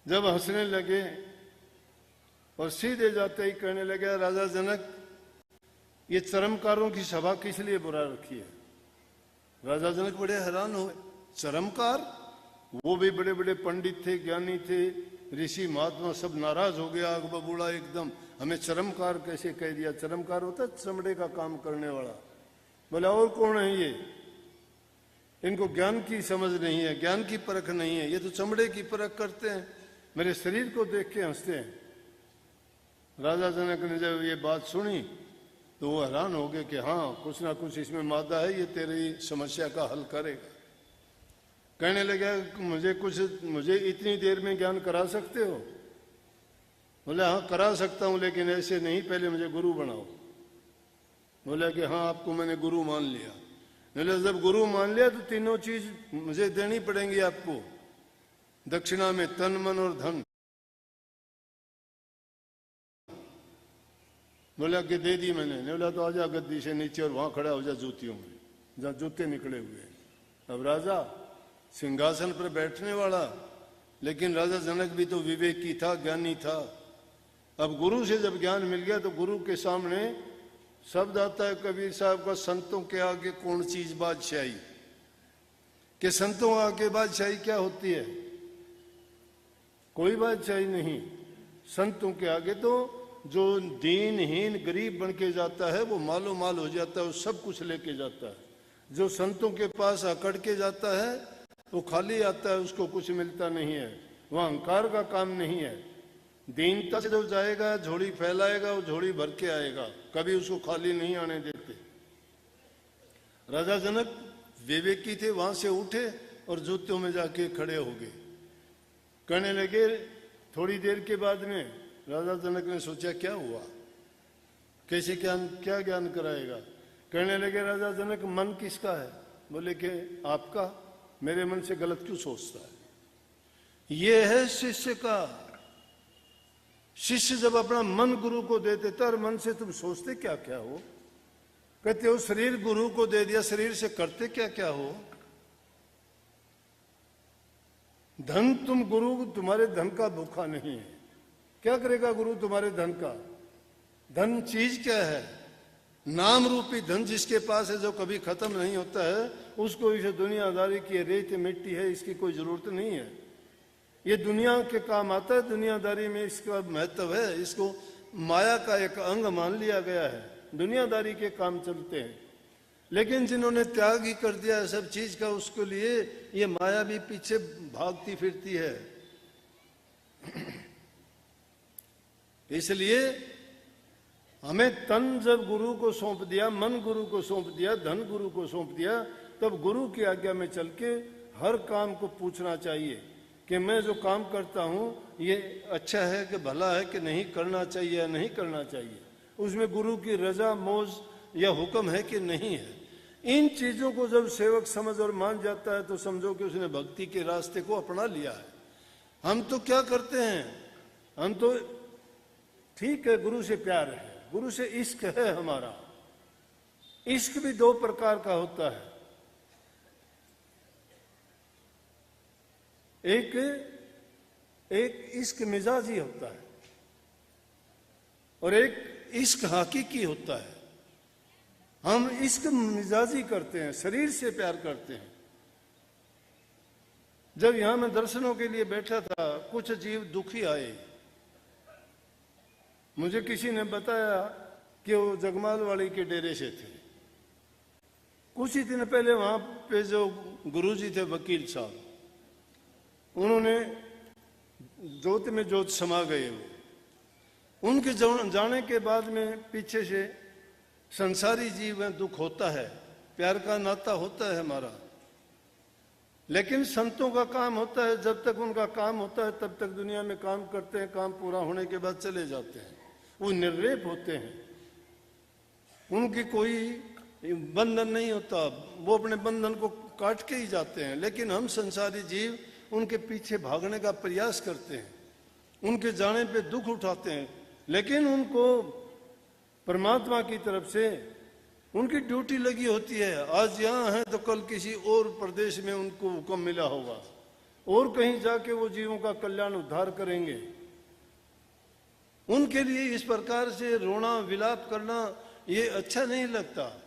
जब हंसने लगे और सीधे जाते ही कहने लगे राजा जनक ये चरमकारों की सभा किस लिए बुरा रखी है। राजा जनक बड़े हैरान हुए, चरमकार, वो भी बड़े बड़े पंडित थे, ज्ञानी थे, ऋषि महात्मा, सब नाराज हो गया। आग बबूला एकदम, हमें चरमकार कैसे कह दिया। चरमकार होता है चमड़े का काम करने वाला। बोला और कौन है ये, इनको ज्ञान की समझ नहीं है, ज्ञान की परख नहीं है, ये तो चमड़े की परख करते हैं, मेरे शरीर को देख के हंसते हैं। राजा जनक ने जब ये बात सुनी तो वो हैरान हो गए कि हाँ कुछ ना कुछ इसमें मादा है, ये तेरी समस्या का हल करेगा। कहने लगा मुझे इतनी देर में ज्ञान करा सकते हो। बोले हाँ करा सकता हूँ, लेकिन ऐसे नहीं, पहले मुझे गुरु बनाओ। बोला कि हाँ आपको मैंने गुरु मान लिया। बोले जब गुरु मान लिया तो तीनों चीज मुझे देनी पड़ेंगी आपको, दक्षिणा में तन मन और धन। बोला कि दे दी मैंने। ने बोला तो आजा गद्दी से नीचे और वहां खड़ा हो जा जूतियों में, जहां जूते निकले हुए हैं। अब राजा सिंहासन पर बैठने वाला, लेकिन राजा जनक भी तो विवेकी था, ज्ञानी था। अब गुरु से जब ज्ञान मिल गया तो गुरु के सामने शब्द आता है कबीर साहब का, संतों के आगे कौन चीज बादशाही, कि संतों आगे बादशाही क्या होती है? कोई बादशाही नहीं। संतों के आगे तो जो दीनहीन गरीब बन के जाता है वो मालो माल हो जाता है, वो सब कुछ लेके जाता है। जो संतों के पास अकड़ के जाता है वो खाली आता है, उसको कुछ मिलता नहीं है। वह अहंकार का काम नहीं है। दीनता से जो जाएगा, झोली फैलाएगा, वो झोली भर के आएगा, कभी उसको खाली नहीं आने देते। राजा जनक विवेकी थे, वहां से उठे और जूतों में जाके खड़े हो गए। कहने लगे, थोड़ी देर के बाद में राजा जनक ने सोचा क्या हुआ, कैसे क्या ज्ञान कराएगा। कहने लगे राजा जनक, मन किसका है? बोले कि आपका। मेरे मन से गलत क्यों सोचता है? ये है शिष्य का। शिष्य जब अपना मन गुरु को दे देता, और मन से तुम सोचते क्या क्या हो? कहते हो शरीर गुरु को दे दिया, शरीर से करते क्या क्या हो? धन तुम गुरु तुम्हारे धन का भूखा नहीं है। क्या करेगा गुरु तुम्हारे धन का? धन चीज क्या है? नाम रूपी धन जिसके पास है, जो कभी खत्म नहीं होता है, उसको इसे दुनियादारी की रेत मिट्टी है, इसकी कोई जरूरत नहीं है। ये दुनिया के काम आता है, दुनियादारी में इसका महत्व है। इसको माया का एक अंग मान लिया गया है, दुनियादारी के काम चलते हैं। लेकिन जिन्होंने त्याग ही कर दिया है सब चीज का, उसके लिए ये माया भी पीछे भागती फिरती है। इसलिए हमें तन जब गुरु को सौंप दिया, मन गुरु को सौंप दिया, धन गुरु को सौंप दिया, तब गुरु की आज्ञा में चल के हर काम को पूछना चाहिए कि मैं जो काम करता हूं ये अच्छा है कि भला है, कि नहीं करना चाहिए या नहीं करना चाहिए, उसमें गुरु की रजा मौज या हुक्म है कि नहीं है। इन चीजों को जब सेवक समझ और मान जाता है तो समझो कि उसने भक्ति के रास्ते को अपना लिया है। हम तो क्या करते हैं, हम तो ठीक है गुरु से प्यार है, गुरु से इश्क है हमारा। इश्क भी दो प्रकार का होता है, एक इश्क मिजाजी होता है और एक इश्क हकीकी होता है। हम इश्क मिजाजी करते हैं, शरीर से प्यार करते हैं। जब यहां मैं दर्शनों के लिए बैठा था, कुछ जीव दुखी आए। मुझे किसी ने बताया कि वो जगमाल वाली के डेरे से थे। कुछ ही दिन पहले वहां पे जो गुरुजी थे वकील साहब, उन्होंने ज्योत में ज्योत समा गए। वो उनके जाने के बाद में पीछे से संसारी जीव में दुख होता है, प्यार का नाता होता है हमारा। लेकिन संतों का काम होता है, जब तक उनका काम होता है तब तक दुनिया में काम करते हैं, काम पूरा होने के बाद चले जाते हैं। वो निर्लेप होते हैं, उनकी कोई बंधन नहीं होता, वो अपने बंधन को काट के ही जाते हैं। लेकिन हम संसारी जीव उनके पीछे भागने का प्रयास करते हैं, उनके जाने पे दुख उठाते हैं। लेकिन उनको परमात्मा की तरफ से उनकी ड्यूटी लगी होती है। आज यहाँ है तो कल किसी और प्रदेश में उनको हुक्म मिला होगा, और कहीं जाके वो जीवों का कल्याण उद्धार करेंगे। उनके लिए इस प्रकार से रोना विलाप करना ये अच्छा नहीं लगता।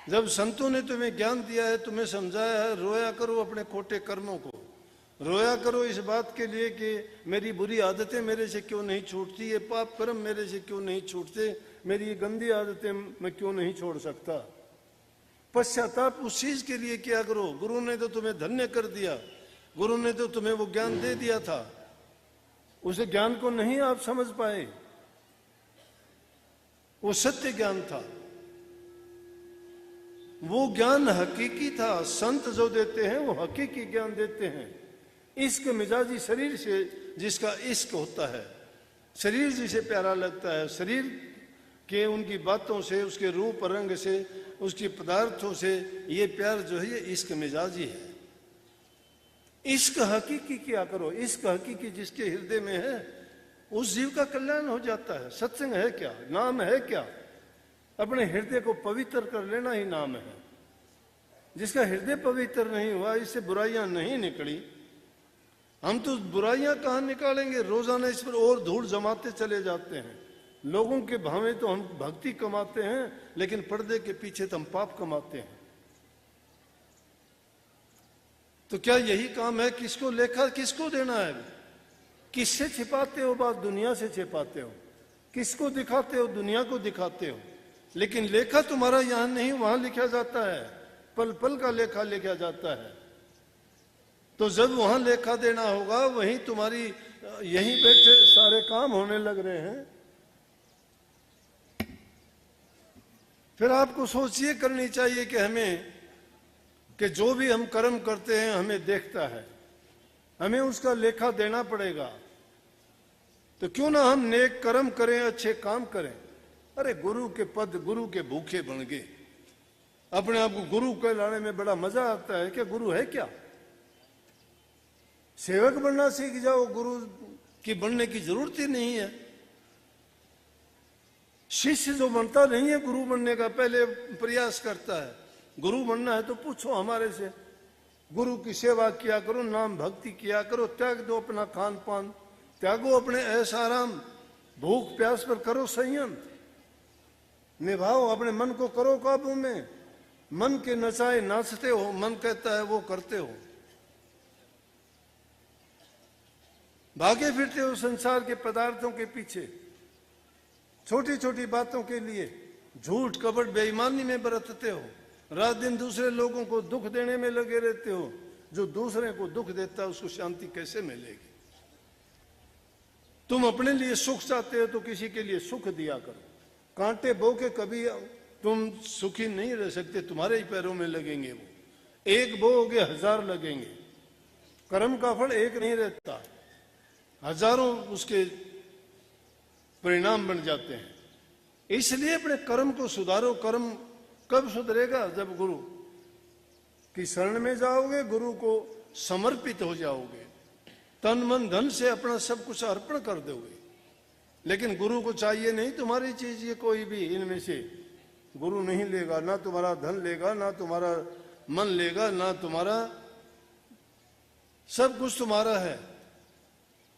जब संतों ने तुम्हें ज्ञान दिया है, तुम्हें समझाया है, रोया करो अपने खोटे कर्मों को, रोया करो इस बात के लिए कि मेरी बुरी आदतें मेरे से क्यों नहीं छूटती, ये पाप कर्म मेरे से क्यों नहीं छूटते, मेरी ये गंदी आदतें मैं क्यों नहीं छोड़ सकता। पश्चाताप उस चीज के लिए क्या करो। गुरु ने तो तुम्हें धन्य कर दिया, गुरु ने तो तुम्हें वो ज्ञान दे दिया था, उस ज्ञान को नहीं आप समझ पाए। वो सत्य ज्ञान था, वो ज्ञान हकीकी था। संत जो देते हैं वो हकीकी ज्ञान देते हैं। इश्क मिजाजी, शरीर से जिसका इश्क होता है, शरीर जिसे प्यारा लगता है, शरीर के उनकी बातों से, उसके रूप रंग से, उसकी पदार्थों से ये प्यार जो है ये इश्क मिजाजी है। इश्क हकीकी क्या करो, इश्क हकीकी जिसके हृदय में है उस जीव का कल्याण हो जाता है। सत्संग है क्या, नाम है क्या? अपने हृदय को पवित्र कर लेना ही नाम है। जिसका हृदय पवित्र नहीं हुआ, इससे बुराइयां नहीं निकली, हम तो बुराइयां कहां निकालेंगे? रोजाना इस पर और धूल जमाते चले जाते हैं। लोगों के भावे तो हम भक्ति कमाते हैं, लेकिन पर्दे के पीछे तो हम पाप कमाते हैं। तो क्या यही काम है? किसको लेखा किसको देना है? किससे छिपाते हो बात? दुनिया से छिपाते हो। किसको दिखाते हो? दुनिया को दिखाते हो। लेकिन लेखा तुम्हारा यहां नहीं, वहां लिखा जाता है। पल पल का लेखा लिखा जाता है। तो जब वहां लेखा देना होगा, वहीं तुम्हारी यहीं बैठे सारे काम होने लग रहे हैं। फिर आपको सोचिए करनी चाहिए कि हमें, कि जो भी हम कर्म करते हैं हमें देखता है, हमें उसका लेखा देना पड़ेगा। तो क्यों ना हम नेक कर्म करें, अच्छे काम करें। अरे गुरु के पद, गुरु के भूखे बन गए। अपने आप को गुरु कहलाने में बड़ा मजा आता है। क्या गुरु है क्या? सेवक बनना सीख जाओ, गुरु की बनने की जरूरत ही नहीं है। शिष्य जो बनता नहीं है गुरु बनने का, पहले प्रयास करता है। गुरु बनना है तो पूछो हमारे से। गुरु की सेवा किया करो, नाम भक्ति किया करो, त्याग दो अपना खान पान, त्यागो अपने ऐसा आराम, भूख प्यास पर करो संयम, निभाओ अपने मन को, करो काबू में। मन के नचाए नाचते हो, मन कहता है वो करते हो। भागे फिरते हो संसार के पदार्थों के पीछे, छोटी छोटी बातों के लिए झूठ कपट बेईमानी में बरतते हो। रात दिन दूसरे लोगों को दुख देने में लगे रहते हो। जो दूसरे को दुख देता है उसको शांति कैसे मिलेगी? तुम अपने लिए सुख चाहते हो तो किसी के लिए सुख दिया करो। कांटे बो के कभी तुम सुखी नहीं रह सकते, तुम्हारे ही पैरों में लगेंगे वो। एक बोओगे 1000 लगेंगे। कर्म का फल एक नहीं रहता, हजारों उसके परिणाम बन जाते हैं। इसलिए अपने कर्म को सुधारो। कर्म कब सुधरेगा? जब गुरु की शरण में जाओगे, गुरु को समर्पित हो जाओगे, तन मन धन से अपना सब कुछ अर्पण कर दोगे। लेकिन गुरु को चाहिए नहीं तुम्हारी चीज, ये कोई भी इनमें से गुरु नहीं लेगा। ना तुम्हारा धन लेगा, ना तुम्हारा मन लेगा, ना तुम्हारा, सब कुछ तुम्हारा है।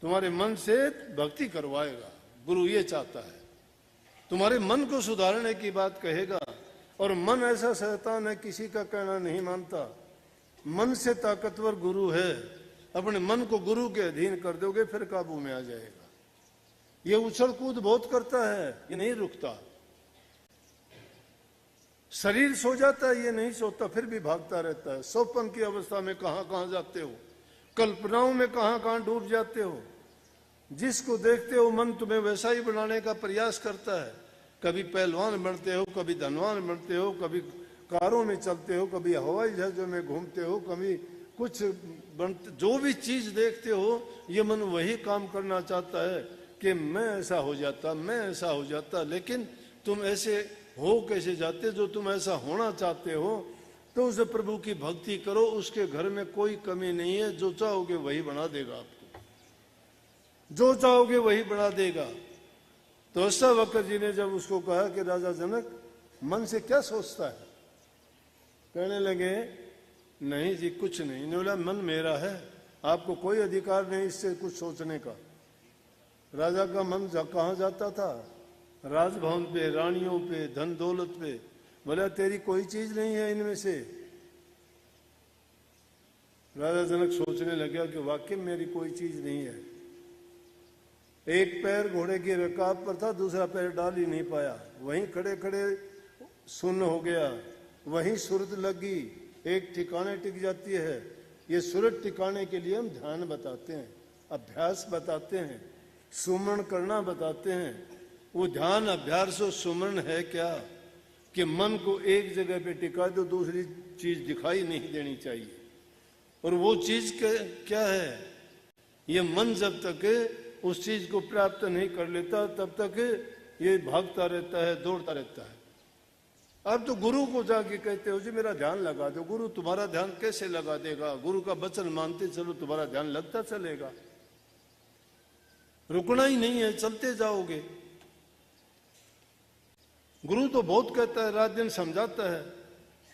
तुम्हारे मन से भक्ति करवाएगा गुरु, ये चाहता है। तुम्हारे मन को सुधारने की बात कहेगा। और मन ऐसा शैतान है, किसी का कहना नहीं मानता। मन से ताकतवर गुरु है। अपने मन को गुरु के अधीन कर दोगे, फिर काबू में आ जाएगा। ये उछल कूद बहुत करता है, ये नहीं रुकता। शरीर सो जाता है, ये नहीं सोता, फिर भी भागता रहता है। सोपन की अवस्था में कहां कहां जाते हो, कल्पनाओं में कहां कहां डूब जाते हो। जिसको देखते हो मन तुम्हें वैसा ही बनाने का प्रयास करता है। कभी पहलवान बनते हो, कभी धनवान बनते हो, कभी कारों में चलते हो, कभी हवाई जहाजों में घूमते हो, कभी कुछ बनते। जो भी चीज देखते हो, ये मन वही काम करना चाहता है कि मैं ऐसा हो जाता, मैं ऐसा हो जाता। लेकिन तुम ऐसे हो कैसे जाते? जो तुम ऐसा होना चाहते हो तो उस प्रभु की भक्ति करो। उसके घर में कोई कमी नहीं है। जो चाहोगे वही बना देगा आपको, जो चाहोगे वही बना देगा। तो अष्टावक्र जी ने जब उसको कहा कि राजा जनक मन से क्या सोचता है, कहने लगे नहीं जी कुछ नहीं। ने बोला मन मेरा है, आपको कोई अधिकार नहीं इससे कुछ सोचने का। राजा का मन कहाँ जाता था? राजभवन पे, रानियों पे, धन दौलत पे। बोला तेरी कोई चीज नहीं है इनमें से। राजा जनक सोचने लगा कि वाकई मेरी कोई चीज नहीं है। एक पैर घोड़े की रकाब पर था, दूसरा पैर डाल ही नहीं पाया। वहीं खड़े खड़े सुन्न हो गया, वहीं सुरत लगी, एक ठिकाने टिक जाती है। ये सुरत टिकाने के लिए हम ध्यान बताते हैं, अभ्यास बताते हैं, सुमरण करना बताते हैं। वो ध्यान अभ्यास और सुमरण है क्या कि मन को एक जगह पे टिका दो, दूसरी चीज दिखाई नहीं देनी चाहिए। और वो चीज क्या है? ये मन जब तक उस चीज को प्राप्त नहीं कर लेता, तब तक ये भागता रहता है, दौड़ता रहता है। अब तो गुरु को जाके कहते हो जी मेरा ध्यान लगा दो। गुरु तुम्हारा ध्यान कैसे लगा देगा? गुरु का वचन मानते चलो, तुम्हारा ध्यान लगता चलेगा। रुकना ही नहीं है, चलते जाओगे। गुरु तो बहुत कहता है, रात दिन समझाता है।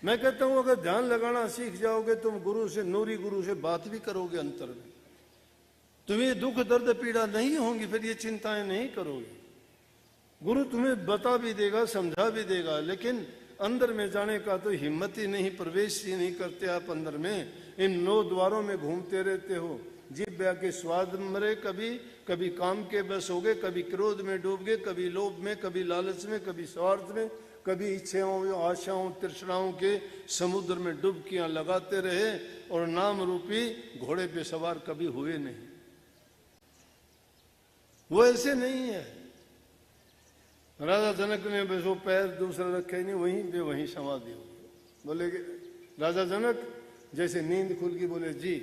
मैं कहता हूं अगर ध्यान लगाना सीख जाओगे तुम गुरु से, नूरी गुरु से बात भी करोगे अंतर में, तुम्हें दुख दर्द पीड़ा नहीं होंगी, फिर ये चिंताएं नहीं करोगे। गुरु तुम्हें बता भी देगा, समझा भी देगा, लेकिन अंदर में जाने का तो हिम्मत ही नहीं, प्रवेश ही नहीं करते आप अंदर में। इन 9 द्वारों में घूमते रहते हो, जीभ के स्वाद मरे, कभी काम के बस हो गए, कभी क्रोध में डूब गए, कभी लोभ में, कभी लालच में, कभी स्वार्थ में, कभी इच्छाओं आशाओं तृष्णाओं के समुद्र में डुबकियां लगाते रहे और नाम रूपी घोड़े पे सवार कभी हुए नहीं। वो ऐसे नहीं है। राजा जनक ने बस वो पैर दूसरा रखे नहीं, वहीं पे वहीं समाधि हो गई। बोले राजा जनक जैसे नींद खुल गई, बोले जी।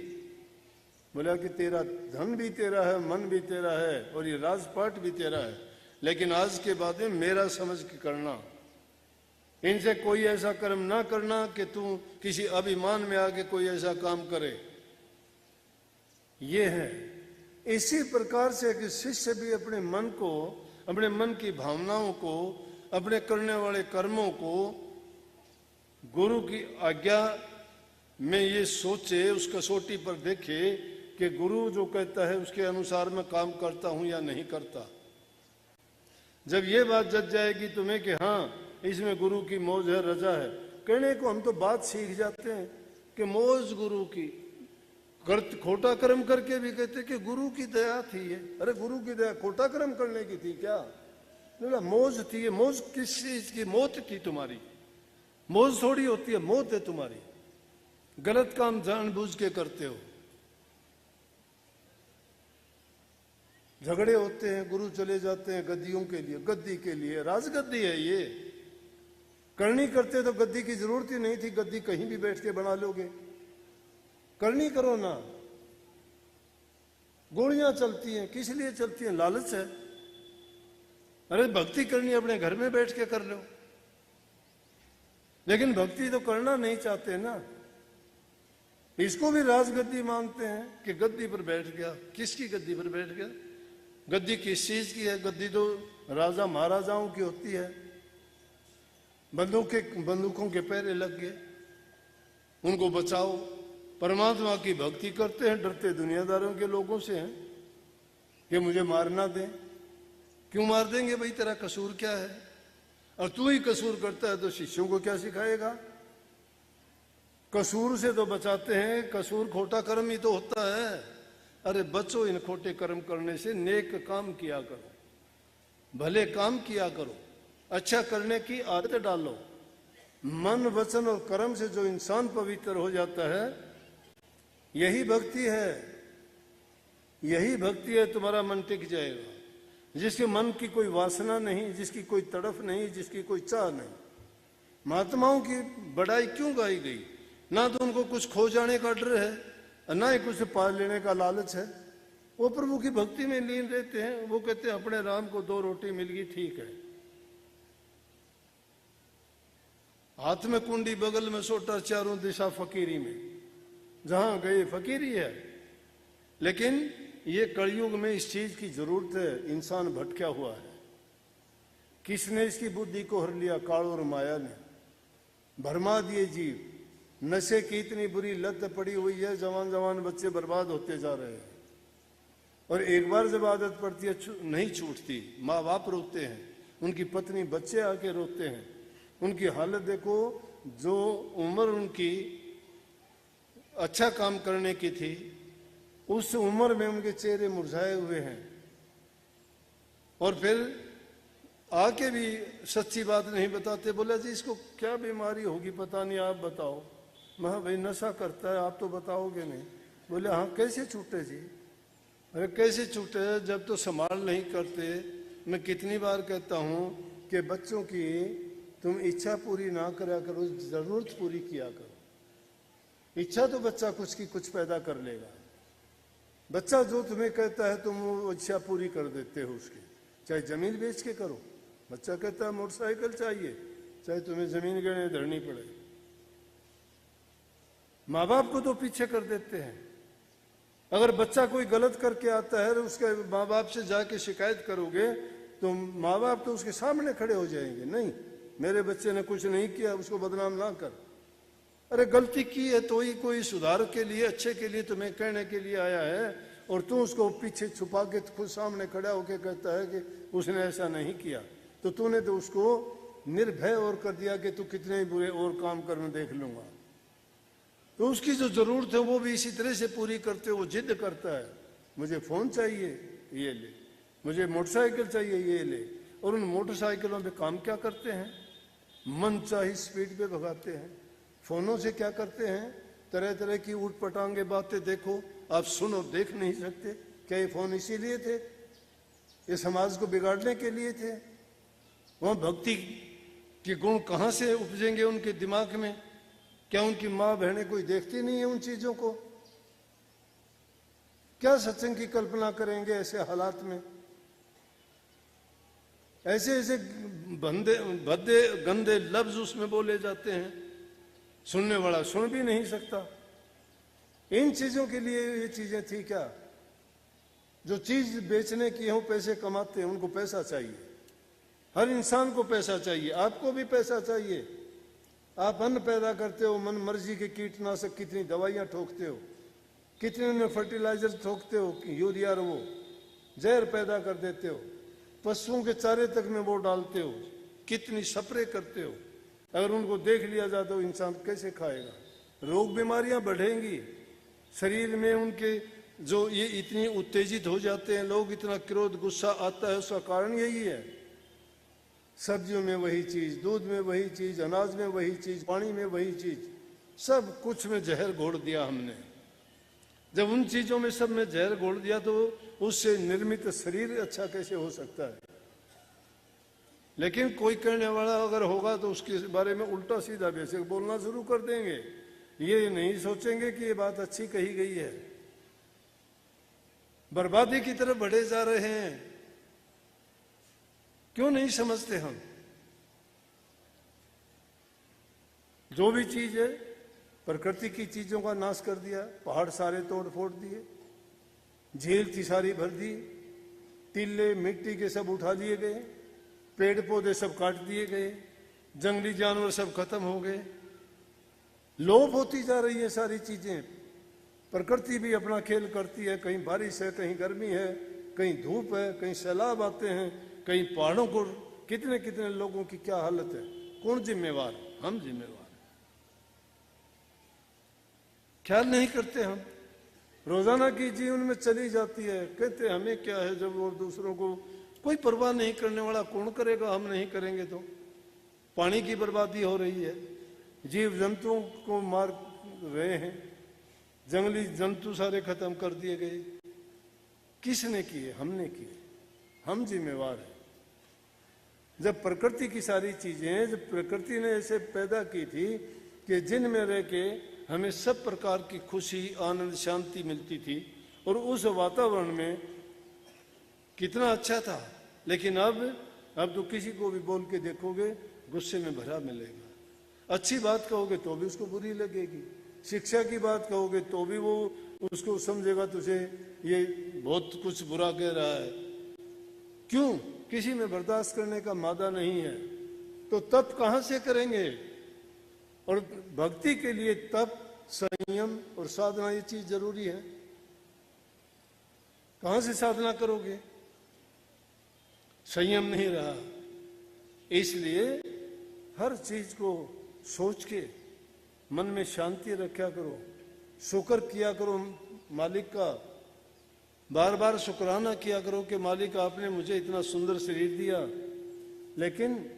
बोला कि तेरा धन भी तेरा है, मन भी तेरा है और ये राजपाट भी तेरा है, लेकिन आज के बाद में मेरा समझ के करना। इनसे कोई ऐसा कर्म ना करना कि तू किसी अभिमान में आके कोई ऐसा काम करे। ये है। इसी प्रकार से कि शिष्य भी अपने मन को, अपने मन की भावनाओं को, अपने करने वाले कर्मों को गुरु की आज्ञा में ये सोचे, उस कसौटी पर देखे कि गुरु जो कहता है उसके अनुसार मैं काम करता हूं या नहीं करता। जब ये बात जज जाएगी तुम्हें कि हाँ इसमें गुरु की मौज है, रजा है, कहने को हम तो बात सीख जाते हैं कि मौज गुरु की, खोटा कर्म करके भी कहते कि गुरु की दया थी ये। अरे गुरु की दया खोटा कर्म करने की थी क्या? बोला मौज थी। ये मौज किस चीज की? मौत थी तुम्हारी। मौज थोड़ी होती है, मौत है तुम्हारी। गलत काम जानबूझ के करते हो। झगड़े होते हैं, गुरु चले जाते हैं गद्दियों के लिए, गद्दी के लिए। राजगद्दी है ये। करनी करते तो गद्दी की जरूरत ही नहीं थी, गद्दी कहीं भी बैठ के बना लोगे। करनी करो ना। गोलियां चलती हैं, किस लिए चलती हैं? लालच है। अरे भक्ति करनी अपने घर में बैठ के कर लो, लेकिन भक्ति तो करना नहीं चाहते ना। इसको भी राजगद्दी मानते हैं कि गद्दी पर बैठ गया। किसकी गद्दी पर बैठ गया? गद्दी किस चीज की है? गद्दी तो राजा महाराजाओं की होती है। बंदूकों के पैरे लग गए, उनको बचाओ। परमात्मा की भक्ति करते हैं, डरते दुनियादारों के लोगों से हैं कि मुझे मार ना दें। क्यों मार देंगे भाई? तेरा कसूर क्या है? और तू ही कसूर करता है तो शिष्यों को क्या सिखाएगा? कसूर से तो बचाते हैं, कसूर खोटा कर्म ही तो होता है। अरे बचो इन खोटे कर्म करने से, नेक काम किया करो, भले काम किया करो, अच्छा करने की आदत डालो। मन वचन और कर्म से जो इंसान पवित्र हो जाता है, यही भक्ति है। यही भक्ति है, तुम्हारा मन टिक जाएगा। जिसके मन की कोई वासना नहीं, जिसकी कोई तड़फ नहीं, जिसकी कोई चाह नहीं। महात्माओं की बड़ाई क्यों गाई गई? ना तो उनको कुछ खो जाने का डर है, ना ही कुछ पा लेने का लालच है। वो प्रभु की भक्ति में लीन रहते हैं। वो कहते हैं अपने राम को 2 रोटी मिल गई, ठीक है। हाथ में कुंडी, बगल में सोटा, चारों दिशा फकीरी में, जहां गए फकीरी है। लेकिन ये कलयुग में इस चीज की जरूरत है। इंसान भटका हुआ है। किसने इसकी बुद्धि को हर लिया? काल और माया ने भरमा दिए जीव। नशे की इतनी बुरी लत पड़ी हुई है, जवान जवान बच्चे बर्बाद होते जा रहे हैं। और एक बार जब आदत पड़ती है नहीं छूटती। माँ बाप रोते हैं, उनकी पत्नी बच्चे आके रोते हैं। उनकी हालत देखो। जो उम्र उनकी अच्छा काम करने की थी, उस उम्र में उनके चेहरे मुरझाए हुए हैं। और फिर आके भी सच्ची बात नहीं बताते। बोला जी इसको क्या बीमारी होगी पता नहीं, आप बताओ। मैं भाई नशा करता है, आप तो बताओगे नहीं। बोले हाँ, कैसे छूटे जी? अरे कैसे छूटे? जब तो संभाल नहीं करते। मैं कितनी बार कहता हूं कि बच्चों की तुम इच्छा पूरी ना करा करो, जरूरत पूरी किया करो। इच्छा तो बच्चा कुछ की कुछ पैदा कर लेगा। बच्चा जो तुम्हें कहता है तुम वो इच्छा पूरी कर देते हो उसकी। चाहे जमीन बेच के करो। बच्चा कहता है मोटरसाइकिल चाहिए, चाहे तुम्हें जमीन गहने धरनी पड़े। माँ बाप को तो पीछे कर देते हैं। अगर बच्चा कोई गलत करके आता है और उसके माँ बाप से जाके शिकायत करोगे तो माँ बाप तो उसके सामने खड़े हो जाएंगे, नहीं मेरे बच्चे ने कुछ नहीं किया, उसको बदनाम ना कर। अरे गलती की है तो ही कोई सुधार के लिए, अच्छे के लिए तुम्हें कहने के लिए आया है, और तू उसको पीछे छुपा के खुद सामने खड़ा होके कहता है कि उसने ऐसा नहीं किया, तो तूने तो उसको निर्भय और कर दिया कि तू कितने ही बुरे और काम कर मैं देख लूंगा। तो उसकी जो जरूरत है वो भी इसी तरह से पूरी करते हो। वो जिद करता है, मुझे फोन चाहिए ये ले, मुझे मोटरसाइकिल चाहिए ये ले, और उन मोटरसाइकिलों पे काम क्या करते हैं, मन चाही स्पीड पे भगाते हैं। फोनों से क्या करते हैं, तरह तरह की ऊट पटांगे बातें। देखो आप सुनो, देख नहीं सकते क्या ये फोन इसीलिए थे, ये समाज को बिगाड़ने के लिए थे? वहां भक्ति के गुण कहां से उपजेंगे उनके दिमाग में? क्या उनकी माँ बहनें कोई देखती नहीं है उन चीजों को? क्या सत्संग की कल्पना करेंगे ऐसे हालात में? ऐसे ऐसे भद्दे गंदे लफ्ज उसमें बोले जाते हैं, सुनने वाला सुन भी नहीं सकता। इन चीजों के लिए ये चीजें थी क्या? जो चीज बेचने की हो, पैसे कमाते हैं, उनको पैसा चाहिए। हर इंसान को पैसा चाहिए, आपको भी पैसा चाहिए। आप अन्न पैदा करते हो, मन मर्जी के कीटनाशक कितनी दवाइयां ठोकते हो, कितने उनमें फर्टिलाइजर ठोकते हो, यूरिया और वो जहर पैदा कर देते हो, पशुओं के चारे तक में वो डालते हो, कितनी स्प्रे करते हो। अगर उनको देख लिया जाए तो इंसान कैसे खाएगा? रोग बीमारियां बढ़ेंगी शरीर में उनके। जो ये इतनी उत्तेजित हो जाते हैं लोग, इतना क्रोध गुस्सा आता है, उसका कारण यही है। सब्जियों में वही चीज, दूध में वही चीज, अनाज में वही चीज, पानी में वही चीज, सब कुछ में जहर घोल दिया हमने। जब उन चीजों में सब में जहर घोल दिया तो उससे निर्मित शरीर अच्छा कैसे हो सकता है? लेकिन कोई करने वाला अगर होगा तो उसके बारे में उल्टा सीधा बेशक बोलना शुरू कर देंगे। ये नहीं सोचेंगे कि ये बात अच्छी कही गई है। बर्बादी की तरफ बढ़े जा रहे हैं। क्यों नहीं समझते हम? जो भी चीज है प्रकृति की चीजों का नाश कर दिया, पहाड़ सारे तोड़ फोड़ दिए, झील थी सारी भर दी, टीले मिट्टी के सब उठा लिए गए, पेड़ पौधे सब काट दिए गए, जंगली जानवर सब खत्म हो गए। लोप होती जा रही है सारी चीजें। प्रकृति भी अपना खेल करती है, कहीं बारिश है, कहीं गर्मी है, कहीं धूप है, कहीं सैलाब आते हैं, कहीं पहाड़ों को। कितने कितने लोगों की क्या हालत है? कौन जिम्मेवार? हम जिम्मेवार। ख्याल नहीं करते हम। रोजाना की जीवन में चली जाती है, कहते हमें क्या है, जब वो दूसरों को कोई परवाह नहीं करने वाला कौन करेगा? हम नहीं करेंगे तो। पानी की बर्बादी हो रही है, जीव जंतुओं को मार रहे हैं, जंगली जंतु सारे खत्म कर दिए गए। किसने किए? हमने किए। हम जिम्मेवार हैं। जब प्रकृति की सारी चीजें, जब प्रकृति ने ऐसे पैदा की थी कि जिनमें रह के हमें सब प्रकार की खुशी, आनंद, शांति मिलती थी, और उस वातावरण में कितना अच्छा था। लेकिन अब तो किसी को भी बोल के देखोगे गुस्से में भरा मिलेगा। अच्छी बात कहोगे तो भी उसको बुरी लगेगी, शिक्षा की बात कहोगे तो भी वो उसको समझेगा तुझे ये बहुत कुछ बुरा कह रहा है। क्यों? किसी में बर्दाश्त करने का मादा नहीं है। तो तप कहां से करेंगे? और भक्ति के लिए तप, संयम और साधना, ये चीज जरूरी है। कहां से साधना करोगे? संयम नहीं रहा। इसलिए हर चीज को सोच के मन में शांति रखा करो, शुक्र किया करो मालिक का, बार बार शुक्राना किया करो कि मालिक आपने मुझे इतना सुंदर शरीर दिया, लेकिन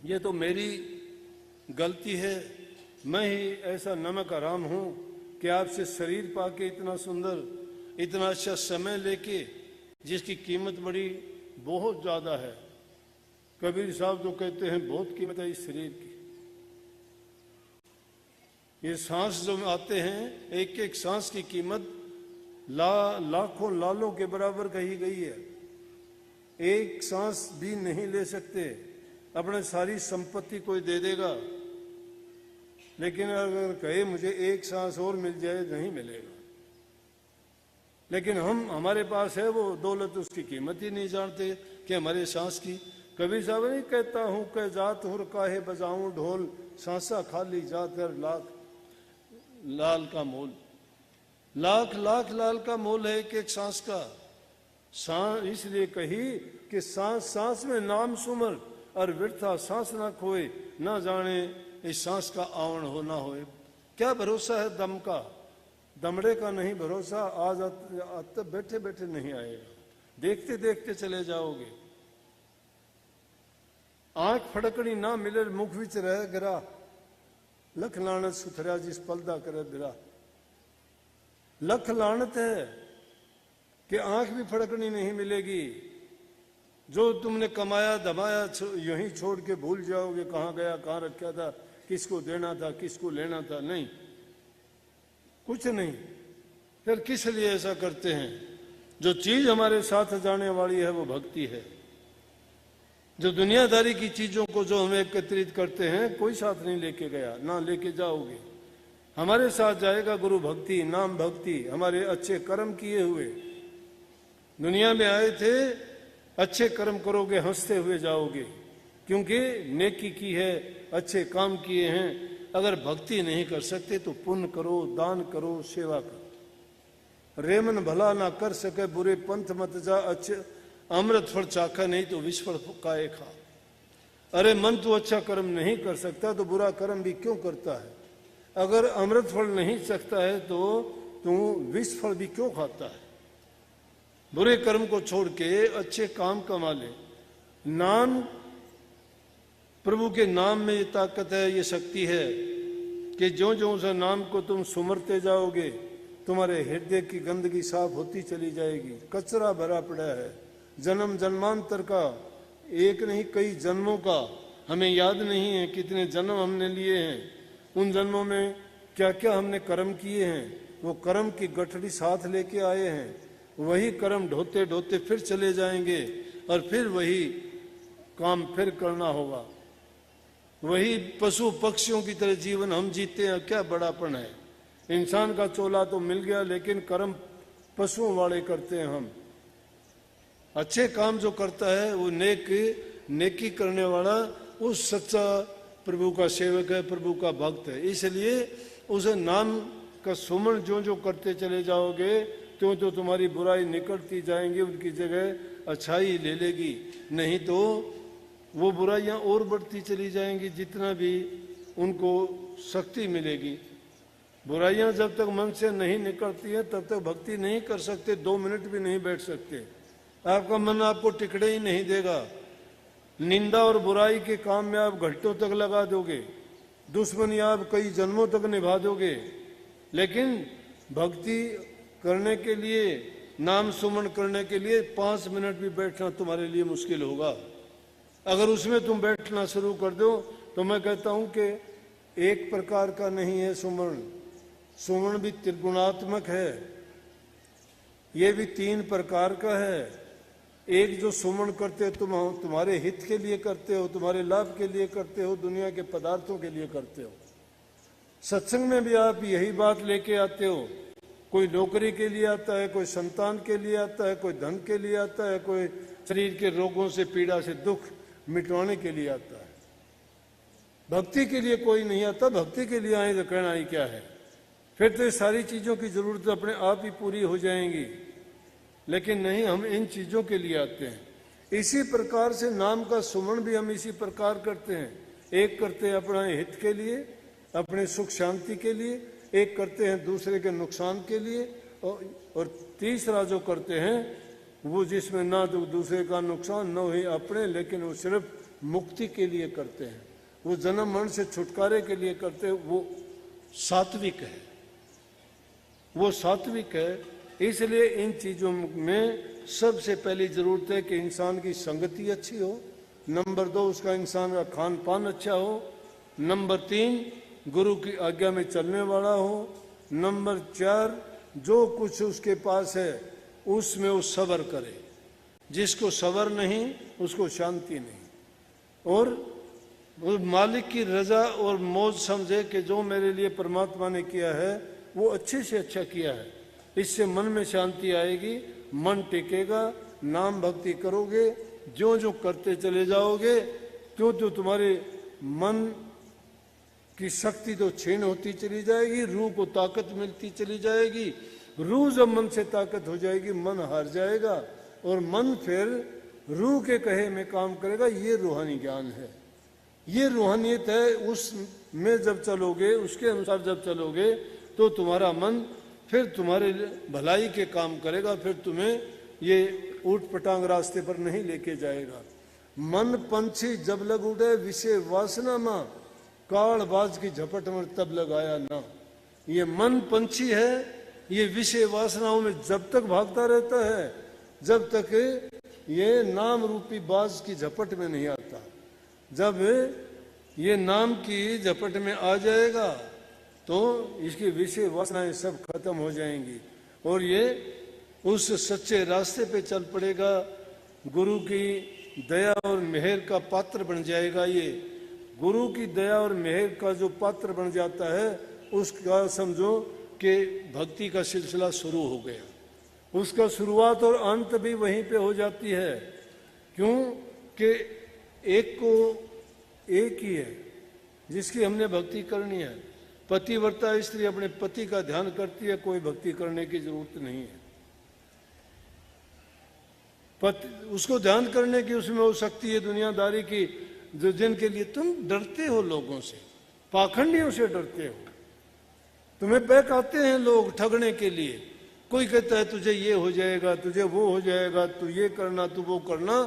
ये तो मेरी गलती है। मैं ही ऐसा नमक हराम हूं कि आपसे शरीर पाके इतना सुंदर, इतना अच्छा समय लेके, जिसकी कीमत बड़ी बहुत ज्यादा है। कबीर साहब तो कहते हैं बहुत कीमत है इस शरीर की। ये सांस जो आते हैं, एक एक सांस की कीमत लाखों लालों के बराबर कही गई है। एक सांस भी नहीं ले सकते, अपने सारी संपत्ति कोई दे देगा, लेकिन अगर कहे मुझे एक सांस और मिल जाए, नहीं मिलेगा। लेकिन हमारे पास है वो दौलत, उसकी कीमत ही नहीं जानते कि हमारे सांस की। कबीर साहब नहीं कहता हूं कि जात हुर काहे बजाऊं ढोल, सांसा खाली जात हर लाख लाल का मोल। लाख लाख लाल का मोल है एक एक सांस का। सांस इसलिए कही कि सांस सांस में नाम सुमर, और व्यर्था सांस ना खोए, ना जाने इस सांस का आवण हो ना होए। क्या भरोसा है दम का, दमड़े का नहीं भरोसा। आज बैठे बैठे नहीं आएगा, देखते देखते चले जाओगे। आंख फड़कनी ना मिले मुख विच रह गिरा, लख लानत सुथरा जिस पलदा करे बिरा। लख लानत है कि आंख भी फड़कनी नहीं मिलेगी। जो तुमने कमाया धमाया यूं ही छोड़ के भूल जाओगे कहाँ गया, कहाँ रखा था, किसको देना था, किसको लेना था। नहीं, कुछ नहीं। फिर किस लिए ऐसा करते हैं? जो चीज हमारे साथ जाने वाली है वो भक्ति है। जो दुनियादारी की चीजों को जो हमें एकत्रित करते हैं, कोई साथ नहीं लेके गया, ना लेके जाओगे। हमारे साथ जाएगा गुरु भक्ति, नाम भक्ति, हमारे अच्छे कर्म किए हुए। दुनिया में आए थे, अच्छे कर्म करोगे, हंसते हुए जाओगे, क्योंकि नेकी की है, अच्छे काम किए हैं। अगर भक्ति नहीं कर सकते तो पुण्य करो, दान करो, सेवा करो। रेमन भला ना कर सके बुरे पंथ मत जा, अच्छे अमृत फल चाखा नहीं तो विष फल काए खा। अरे मन तो अच्छा कर्म नहीं कर सकता तो बुरा कर्म भी क्यों करता है? अगर अमृत फल नहीं सकता है तो तू विष फल भी क्यों खाता है? बुरे कर्म को छोड़ के अच्छे काम कमा ले। नाम, प्रभु के नाम में ये ताकत है, ये शक्ति है कि जो जो उस नाम को तुम सुमरते जाओगे, तुम्हारे हृदय की गंदगी साफ होती चली जाएगी। कचरा भरा पड़ा है जन्म जन्मांतर का, एक नहीं कई जन्मों का। हमें याद नहीं है कितने जन्म हमने लिए हैं, उन जन्मों में क्या क्या हमने कर्म किए हैं। वो कर्म की गठड़ी साथ लेके आए हैं, वही कर्म ढोते ढोते फिर चले जाएंगे, और फिर वही काम फिर करना होगा। वही पशु पक्षियों की तरह जीवन हम जीते हैं। क्या बड़ापन है? इंसान का चोला तो मिल गया, लेकिन कर्म पशुओं वाले करते हैं हम। अच्छे काम जो करता है वो नेकी करने वाला, वो सच्चा प्रभु का सेवक है, प्रभु का भक्त है। इसलिए उस नाम का सुमन जो जो करते चले जाओगे, त्यों तो तुम्हारी बुराई निकलती जाएंगी, उनकी जगह अच्छाई ले लेगी। नहीं तो वो बुराइयां और बढ़ती चली जाएंगी जितना भी उनको शक्ति मिलेगी। बुराइयां जब तक मन से नहीं निकलती है तब तक भक्ति नहीं कर सकते, 2 मिनट भी नहीं बैठ सकते। आपका मन आपको टिकड़े ही नहीं देगा। निंदा और बुराई के काम में आप घंटों तक लगा दोगे, दुश्मनी आप कई जन्मों तक निभा दोगे। लेकिन भक्ति करने के लिए, नाम सुमन करने के लिए 5 मिनट भी बैठना तुम्हारे लिए मुश्किल होगा। अगर उसमें तुम बैठना शुरू कर दो तो मैं कहता हूं कि एक प्रकार का नहीं है सुमन। सुमन भी त्रिगुणात्मक है, ये भी 3 प्रकार का है। एक जो सुमन करते हो तुम तुम्हारे हित के लिए करते हो, तुम्हारे लाभ के लिए करते हो, दुनिया के पदार्थों के लिए करते हो। सत्संग में भी आप यही बात लेके आते हो। कोई नौकरी के लिए आता है, कोई संतान के लिए आता है, कोई धन के लिए आता है, कोई शरीर के रोगों से, पीड़ा से, दुख मिटवाने के लिए आता है। भक्ति के लिए कोई नहीं आता। भक्ति के लिए आए तो कहना ही क्या है? फिर तो ये सारी चीजों की जरूरत अपने आप ही पूरी हो जाएंगी। लेकिन नहीं, हम इन चीजों के लिए आते हैं। इसी प्रकार से नाम का सुमन भी हम इसी प्रकार करते हैं। एक करते हैं अपने हित के लिए, अपने सुख शांति के लिए, एक करते हैं दूसरे के नुकसान के लिए, और तीसरा जो करते हैं वो जिसमें ना तो दूसरे का नुकसान न ही अपने, लेकिन वो सिर्फ मुक्ति के लिए करते हैं, वो जन्म मरण से छुटकारे के लिए करते हैं। वो सात्विक है, वो सात्विक है। इसलिए इन चीजों में सबसे पहली जरूरत है कि इंसान की संगति अच्छी हो। नंबर 2, उसका इंसान का खान पान अच्छा हो। नंबर 3, गुरु की आज्ञा में चलने वाला हो। नंबर 4, जो कुछ उसके पास है उसमें वो सब्र करे। जिसको सब्र नहीं उसको शांति नहीं। और वो मालिक की रजा और मौज समझे कि जो मेरे लिए परमात्मा ने किया है वो अच्छे से अच्छा किया है। इससे मन में शांति आएगी, मन टिकेगा, नाम भक्ति करोगे, जो जो करते चले जाओगे तो तुम्हारे मन की शक्ति तो क्षीण होती चली जाएगी, रूह को ताकत मिलती चली जाएगी। रूह जब मन से ताकत हो जाएगी, मन हार जाएगा और मन फिर रूह के कहे में काम करेगा। ये रूहानी ज्ञान है, ये रूहानियत है। उसमें जब चलोगे, उसके अनुसार जब चलोगे तो तुम्हारा मन फिर तुम्हारे भलाई के काम करेगा, फिर तुम्हें ये ऊट पटांग रास्ते पर नहीं लेके जाएगा। मन पंछी जब लग उड़े विषय वासना मां, काल बाज की झपट में तब लगाया ना। ये मन पंछी है, ये विषय वासनाओं में जब तक भागता रहता है जब तक ये नाम रूपी बाज की झपट में नहीं आता। जब ये नाम की झपट में आ जाएगा तो इसकी विषय वासनाएं सब खत्म हो जाएंगी और ये उस सच्चे रास्ते पे चल पड़ेगा। गुरु की दया और मेहर का पात्र बन जाएगा। ये गुरु की दया और मेहर का जो पात्र बन जाता है, उसका समझो कि भक्ति का सिलसिला शुरू हो गया। उसका शुरुआत और अंत भी वहीं पे हो जाती है। क्यों कि एक को एक ही है जिसकी हमने भक्ति करनी है। पतिव्रता स्त्री अपने पति का ध्यान करती है, कोई भक्ति करने की जरूरत नहीं है। उसको ध्यान करने की उसमें हो सकती है दुनियादारी की, जो जिनके लिए तुम डरते हो, लोगों से, पाखंडियों से डरते हो। तुम्हें बहकाते हैं लोग ठगने के लिए। कोई कहता है तुझे ये हो जाएगा, तुझे वो हो जाएगा, तू ये करना, तू वो करना,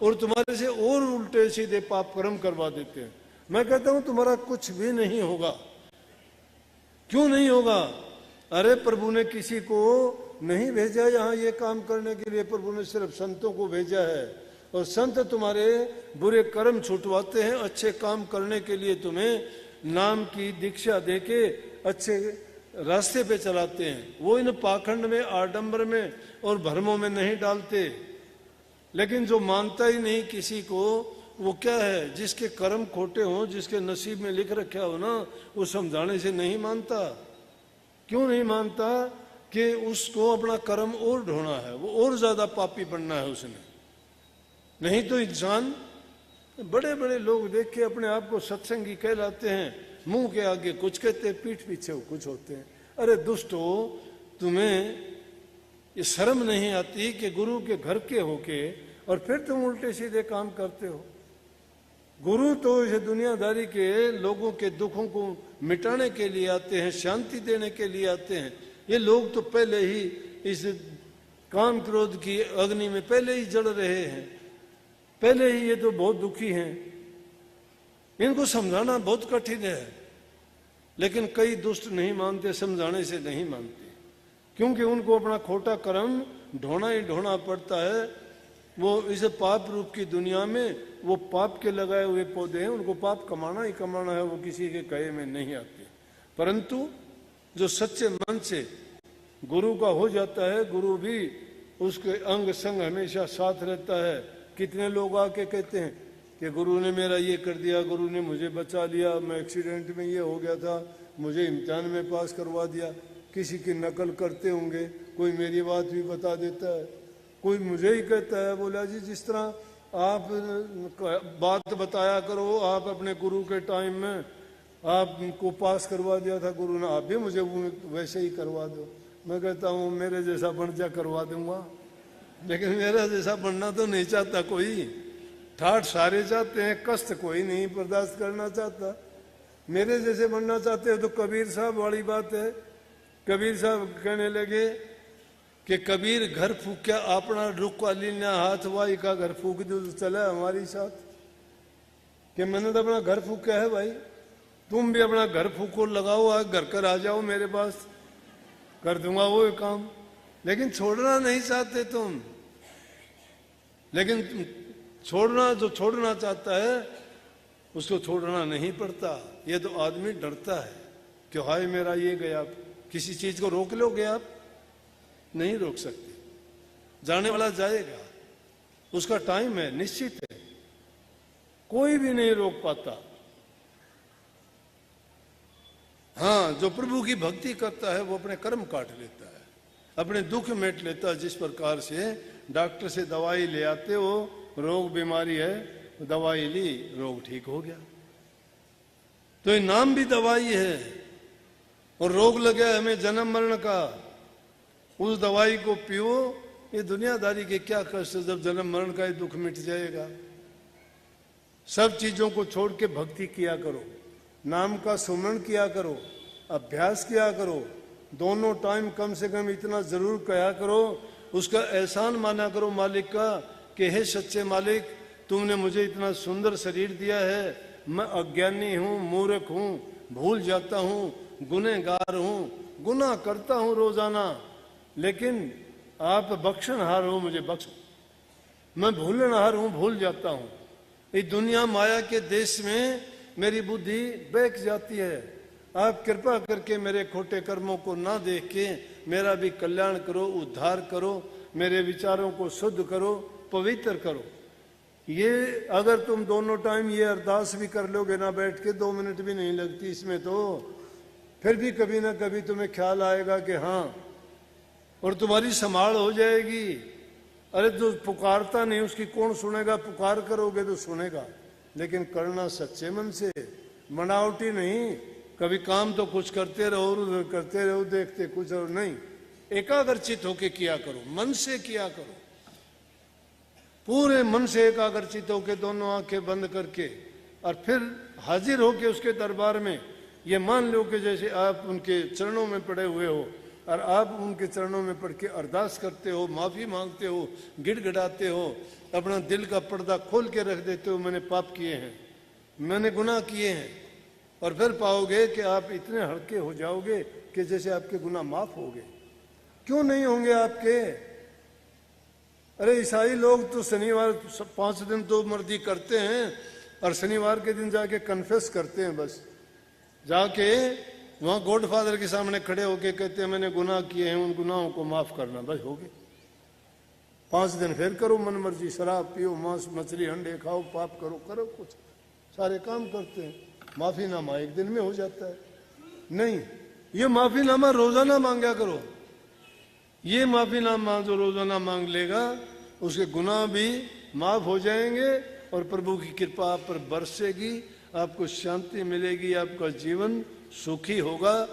और तुम्हारे से और उल्टे सीधे पाप कर्म करवा देते हैं। मैं कहता हूं तुम्हारा कुछ भी नहीं होगा। क्यों नहीं होगा? अरे प्रभु ने किसी को नहीं भेजा यहाँ ये काम करने के लिए, प्रभु ने सिर्फ संतों को भेजा है। और संत तुम्हारे बुरे कर्म छुटवाते हैं, अच्छे काम करने के लिए तुम्हें नाम की दीक्षा देके अच्छे रास्ते पे चलाते हैं। वो इन पाखंड में, आडंबर में और भरमों में नहीं डालते। लेकिन जो मानता ही नहीं किसी को, वो क्या है? जिसके कर्म खोटे हों, जिसके नसीब में लिख रखा हो ना, वो समझाने से नहीं मानता। क्यों नहीं मानता? कि उसको अपना कर्म और ढोना है, वो और ज्यादा पापी बनना है उसने। नहीं तो इंसान, बड़े बड़े लोग देख के अपने आप को सत्संगी कहलाते हैं, मुंह के आगे कुछ कहते हैं, पीठ पीछे कुछ होते हैं। अरे दुष्ट हो, तुम्हें ये शर्म नहीं आती कि गुरु के घर के होके और फिर तुम उल्टे सीधे काम करते हो। गुरु तो इस दुनियादारी के लोगों के दुखों को मिटाने के लिए आते हैं, शांति देने के लिए आते हैं। ये लोग तो पहले ही इस काम क्रोध की अग्नि में पहले ही जल रहे हैं, पहले ही ये तो बहुत दुखी हैं। इनको समझाना बहुत कठिन है, लेकिन कई दुष्ट नहीं मानते, समझाने से नहीं मानते, क्योंकि उनको अपना खोटा कर्म ढोना ही ढोना पड़ता है। वो इस पाप रूप की दुनिया में वो पाप के लगाए हुए पौधे हैं, उनको पाप कमाना ही कमाना है, वो किसी के कहे में नहीं आते। परंतु जो सच्चे मन से गुरु का हो जाता है, गुरु भी उसके अंग संग हमेशा साथ रहता है। कितने लोग आके कहते हैं कि गुरु ने मेरा ये कर दिया, गुरु ने मुझे बचा लिया, मैं एक्सीडेंट में ये हो गया था, मुझे इम्तिहान में पास करवा दिया। किसी की नकल करते होंगे, कोई मेरी बात भी बता देता है, कोई मुझे ही कहता है, बोला जी जिस तरह आप बात बताया करो, आप अपने गुरु के टाइम में आपको पास करवा दिया था गुरु ने, आप भी मुझे वैसे ही करवा दो। मैं कहता हूँ मेरे जैसा बन जा, करवा दूंगा, लेकिन मेरा जैसा बनना तो नहीं चाहता कोई। ठाठ सारे चाहते हैं, कष्ट कोई नहीं बर्दाश्त करना चाहता। मेरे जैसे बनना चाहते हो तो कबीर साहब वाली बात है। कबीर साहब कहने लगे कि कबीर घर फूक्या अपना रुका लीना, हाथ वाई का घर फूक दो तो चला हमारी साथ। कि मैंने तो अपना घर फूका है भाई, तुम भी अपना घर फूको, लगाओ, आग घर कर आ जाओ मेरे पास, कर दूंगा वो काम। लेकिन छोड़ना नहीं चाहते तुम। लेकिन छोड़ना, जो छोड़ना चाहता है उसको छोड़ना नहीं पड़ता। ये तो आदमी डरता है कि हाय मेरा ये गया। किसी चीज को रोक लोगे आप? नहीं रोक सकते। जाने वाला जाएगा, उसका टाइम है, निश्चित है, कोई भी नहीं रोक पाता। हाँ, जो प्रभु की भक्ति करता है वो अपने कर्म काट लेता है। अपने दुख मेट लेता। जिस प्रकार से डॉक्टर से दवाई ले आते हो, रोग बीमारी है, दवाई ली, रोग ठीक हो गया। तो ये नाम भी दवाई है। और रोग लगे हमें जन्म मरण का, उस दवाई को पियो। ये दुनियादारी के क्या कष्ट, जब जन्म मरण का ही दुख मिट जाएगा। सब चीजों को छोड़ के भक्ति किया करो, नाम का सुमरण किया करो, अभ्यास किया करो। दोनों टाइम कम से कम इतना जरूर कहा करो, उसका एहसान माना करो मालिक का कि हे सच्चे मालिक, तुमने मुझे इतना सुंदर शरीर दिया है, मैं अज्ञानी हूँ, मूर्ख हूँ, भूल जाता हूँ, गुनहगार हूँ, गुनाह करता हूँ रोजाना, लेकिन आप बख्शनहार हो, मुझे बख्श। मैं भूलनहार हूँ, भूल जाता हूँ। इस दुनिया माया के देश में मेरी बुद्धि बहक जाती है। आप कृपा करके मेरे खोटे कर्मों को ना देख के मेरा भी कल्याण करो, उद्धार करो, मेरे विचारों को शुद्ध करो, पवित्र करो। ये अगर तुम दोनों टाइम ये अरदास भी कर लोगे ना बैठ के, 2 मिनट भी नहीं लगती इसमें, तो फिर भी कभी ना कभी तुम्हें ख्याल आएगा कि हाँ, और तुम्हारी संभाल हो जाएगी। अरे जो पुकारता नहीं उसकी कौन सुनेगा, पुकार करोगे तो सुनेगा, लेकिन करना सच्चे मन से, बनावटी नहीं। कभी काम तो कुछ करते रहो, उधर करते रहो, देखते कुछ और नहीं। एकाग्रचित होके किया करो, मन से किया करो, पूरे मन से एकाग्रचित होके, दोनों आंखें बंद करके, और फिर हाजिर होके उसके दरबार में। ये मान लो कि जैसे आप उनके चरणों में पड़े हुए हो और आप उनके चरणों में पड़ के अरदास करते हो, माफी मांगते हो, गिड़गिड़ाते हो, अपना दिल का पर्दा खोल के रख देते हो, मैंने पाप किए हैं, मैंने गुनाह किए हैं। और फिर पाओगे कि आप इतने हल्के हो जाओगे कि जैसे आपके गुनाह माफ हो गए। क्यों नहीं होंगे आपके? अरे ईसाई लोग तो शनिवार 5 दिन तो मर्जी करते हैं और शनिवार के दिन जाके कन्फेस करते हैं। बस जाके वहां गॉड फादर के सामने खड़े होके कहते हैं मैंने गुनाह किए हैं, उन गुनाहों को माफ करना। बस हो गए। 5 दिन फिर करो मन मर्जी, शराब पियो, मांस मछली अंडे खाओ, पाप करो, करो कुछ सारे काम करते हैं। माफीनामा 1 दिन में हो जाता है? नहीं, ये माफीनामा रोजाना मांगा करो। ये माफीनामा जो रोजाना मांग लेगा उसके गुनाह भी माफ हो जाएंगे और प्रभु की कृपा आप पर बरसेगी, आपको शांति मिलेगी, आपका जीवन सुखी होगा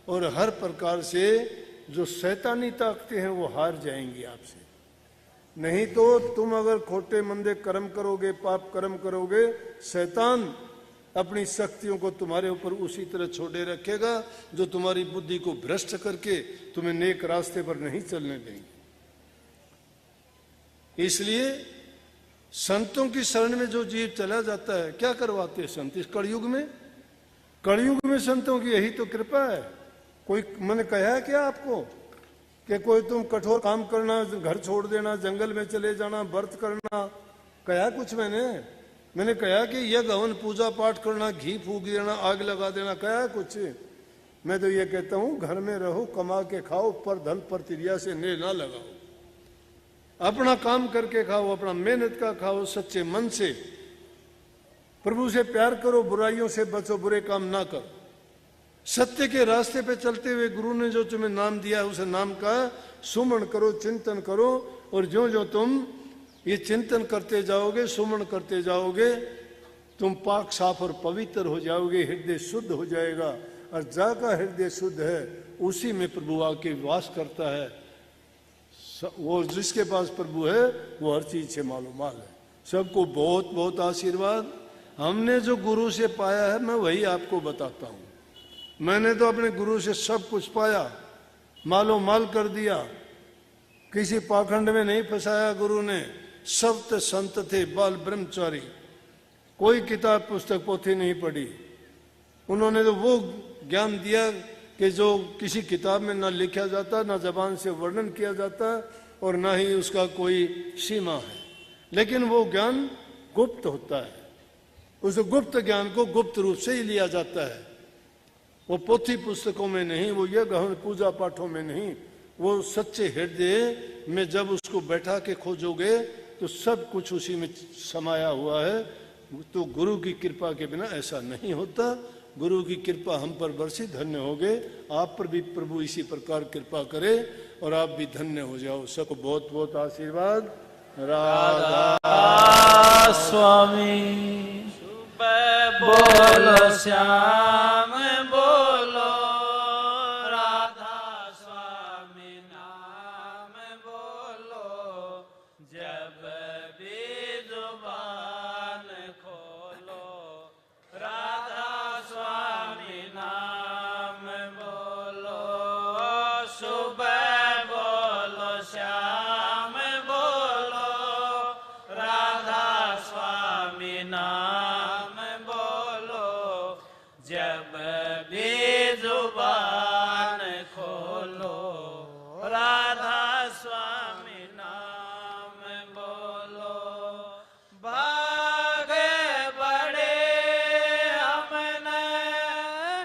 और हर प्रकार से जो शैतानी ताकतें हैं वो हार जाएंगी आपसे। नहीं तो तुम अगर खोटे मंदे कर्म करोगे, पाप कर्म करोगे, शैतान अपनी शक्तियों को तुम्हारे ऊपर उसी तरह छोड़े रखेगा जो तुम्हारी बुद्धि को भ्रष्ट करके तुम्हें नेक रास्ते पर नहीं चलने देंगे। इसलिए संतों की शरण में जो जीव चला जाता है, क्या करवाते हैं संत इस कलयुग में? कलयुग में संतों की यही तो कृपा है। कोई मैंने कहा है क्या आपको कि कोई तुम कठोर काम करना, घर छोड़ देना, जंगल में चले जाना, व्रत करना, कहा कुछ? मैंने कहा कि यज्ञ हवन पूजा पाठ करना, घी फूक देना, आग लगा देना, कहा कुछ? मैं तो ये कहता हूं घर में रहो, कमा के खाओ, पर धन पर तिरिया से ने ना लगाओ, अपना काम करके खाओ, अपना मेहनत का खाओ, सच्चे मन से प्रभु से प्यार करो, बुराइयों से बचो, बुरे काम ना करो। सत्य के रास्ते पे चलते हुए गुरु ने जो तुम्हें नाम दिया उस नाम का सुमरण करो, चिंतन करो। और जो जो तुम ये चिंतन करते जाओगे, सुमरण करते जाओगे, तुम पाक साफ और पवित्र हो जाओगे, हृदय शुद्ध हो जाएगा। और जाका हृदय शुद्ध है उसी में प्रभु आके वास करता है। वो जिसके पास प्रभु है वो हर चीज से मालूमाल है। सबको बहुत बहुत आशीर्वाद। हमने जो गुरु से पाया है मैं वही आपको बताता हूँ। मैंने तो अपने गुरु से सब कुछ पाया, मालो माल कर दिया, किसी पाखंड में नहीं फंसाया गुरु ने। सप्त संत थे बाल ब्रह्मचारी, कोई किताब पुस्तक पोथी नहीं पढ़ी। उन्होंने तो वो ज्ञान दिया कि जो किसी किताब में ना लिखा जाता, ना जबान से वर्णन किया जाता और ना ही उसका कोई सीमा है। लेकिन वो ज्ञान गुप्त होता है, उस गुप्त ज्ञान को गुप्त रूप से ही लिया जाता है। वो पोथी पुस्तकों में नहीं, वो यज्ञ हवन पूजा पाठों में नहीं, वो सच्चे हृदय में जब उसको बैठा के खोजोगे तो सब कुछ उसी में समाया हुआ है। तो गुरु की कृपा के बिना ऐसा नहीं होता। गुरु की कृपा हम पर बरसी, धन्य हो गए। आप पर भी प्रभु इसी प्रकार कृपा करे। और आप भी धन्य हो जाओ। सबको बहुत बहुत आशीर्वाद। राधा स्वामी बोलो श्याम बोलो राधा स्वामी नाम बोलो जब भी जुबान खोलो राधा स्वामी नाम बोलो सुबह बोलो श्याम बोलो राधा स्वामी नाम बोलो जब भी जुबान खोलो राधा स्वामी नाम बोलो भागे बड़े हमने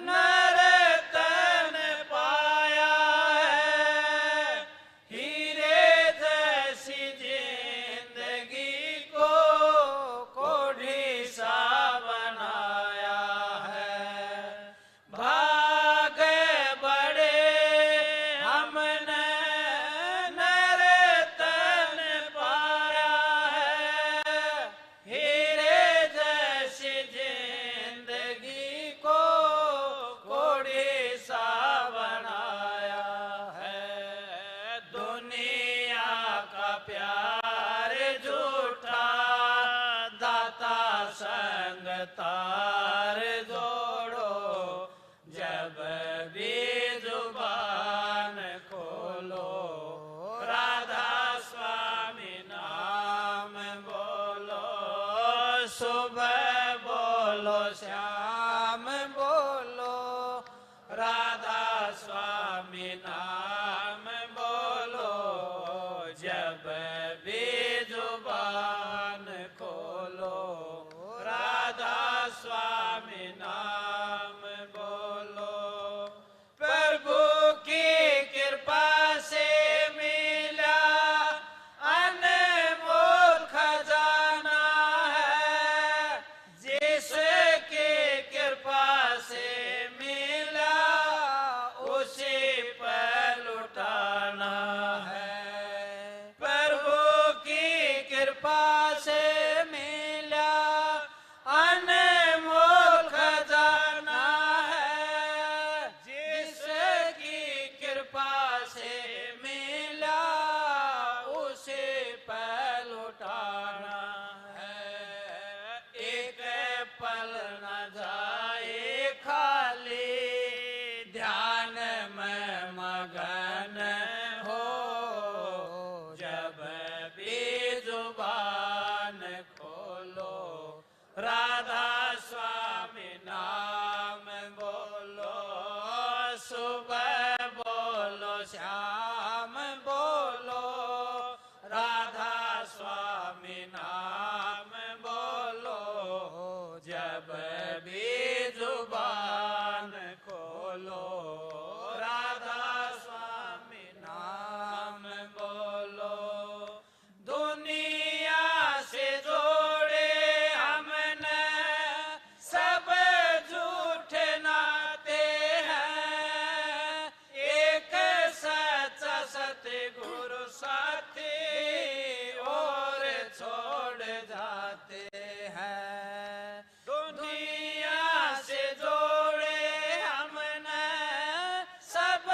नर्तन पाया है हीरे जैसी जिंदगी को कोढ़ी सा बनाया है भागे बड़े हमने नर्तन पाया है हीरे जैसी जिंदगी को कोढ़ी सा बनाया है दुनिया का प्यार झूठा दाता संग तार जोड़ो जब भी जुबान खोलो राधा स्वामी नाम बोलो सुबह बोलो श्याम बोलो राधा स्वामी नाम बोलो जब भी जुबान खोलो राधा स्वामी नाम बोलो प्रभु की कृपा से मिला अनमोल खजाना है जिसकी कृपा से मिला उसी पर लुटाना है प्रभु की कृपा से मिला अनमोल खजाना है जिसकी कृपा से मिला उसे पर लुटाना है एक पल न जाए खाली ध्यान में मगन हो जब भी जुबान खोलो राधा स्वामी नाम बोलो सुबह बोलो श्याम बोलो राधा स्वामी नाम बोलो जब भी जुबान खोलो राधा स्वामी नाम बोलो दुनिया से जोड़े हमने सब झूठे नाते हैं एक सच्चा सतगुरु साथी और छोड़ जाते हैं दुनिया से जोड़े हमने सब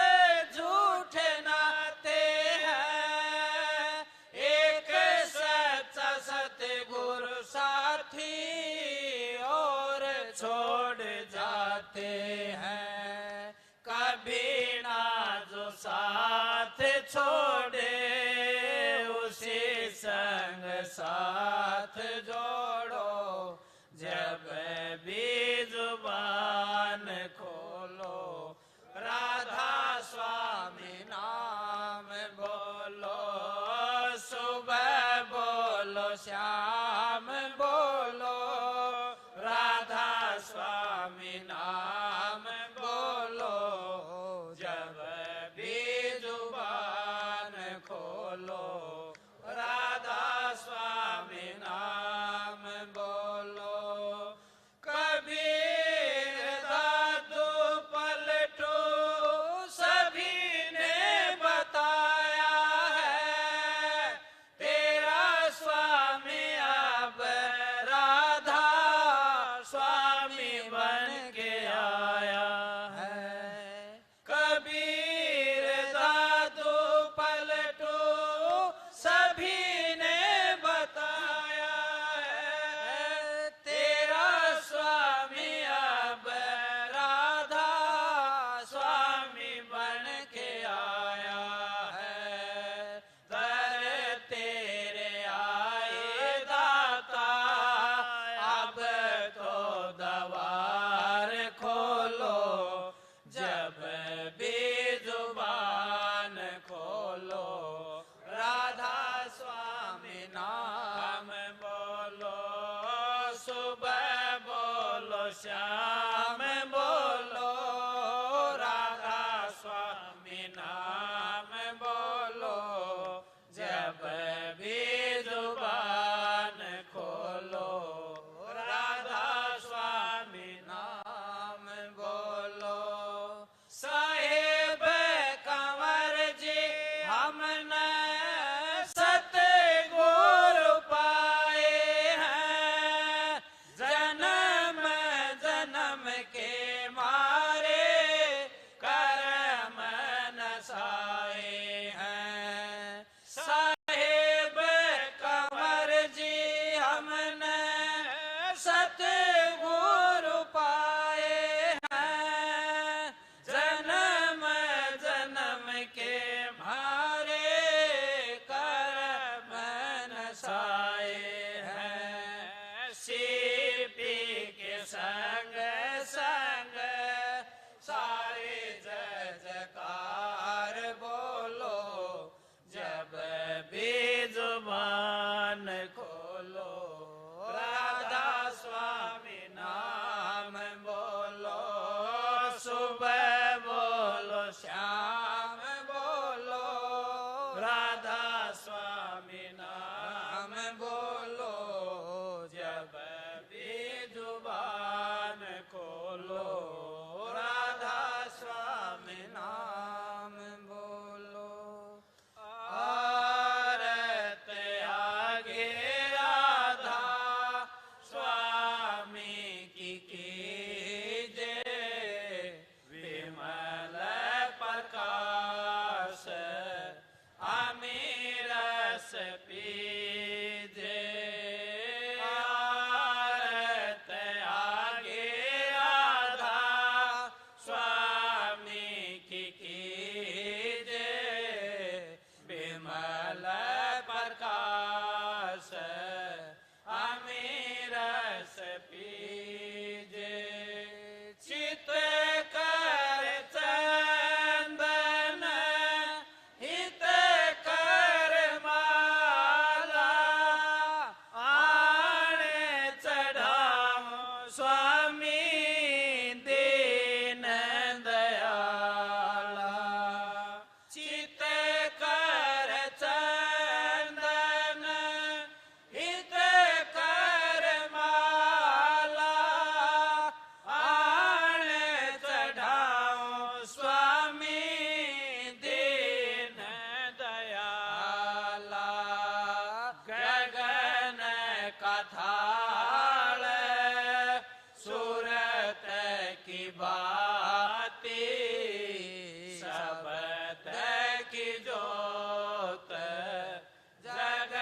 झूठे नाते हैं एक सच्चा सतगुरु साथी और छोड़ जाते हैं कभी ना जो साथ छोड़े उसी संग साथ जोड़ो जब भी जुबान खोलो राधा स्वामी नाम बोलो सुबह बोलो श्याम बोलो राधा स्वामी नाम बोलो जब भी जुबान श्याम बोलो राधा स्वामी नाम बोलो जब भी जुबान खोलो राधा स्वामी नाम बोलो आरत आगे राधा स्वामी की कीजे विमल प्रकाश अमीरस पीजे आरत आगे राधा स्वामी की कीजे विमल प्रकाश अमीरस पीजे चित कर चंदन हित कर माला आने चढ़ाऊं स्वामी दीन दयाला चित कर चंदन हित कर माला आने चढ़ाऊं स्वामी दीन दयाला गगन कथाल सूरत की बाती शब्द की जोत जग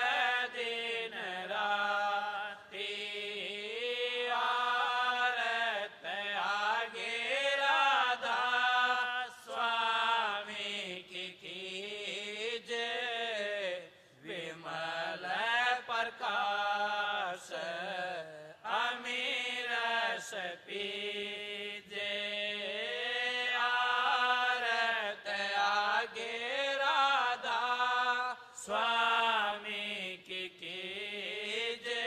दिन राती आरत आगे राधा स्वामी की कीजे विमल प्रकाश अमीरस पीजे आरत आगे राधा स्वामी की कीजे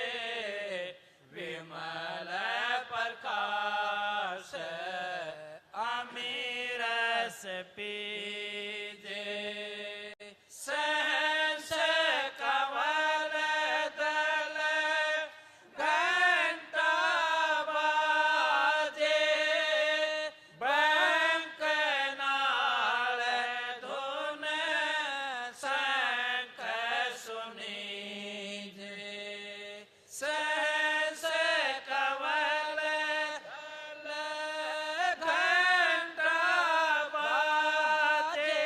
विमल प्रकाश अमीरस पीजे सहस कमल दल घंटा बाजे बैंकनाल धुन शंख सुनीजे सहस कमल दल घंटा बाजे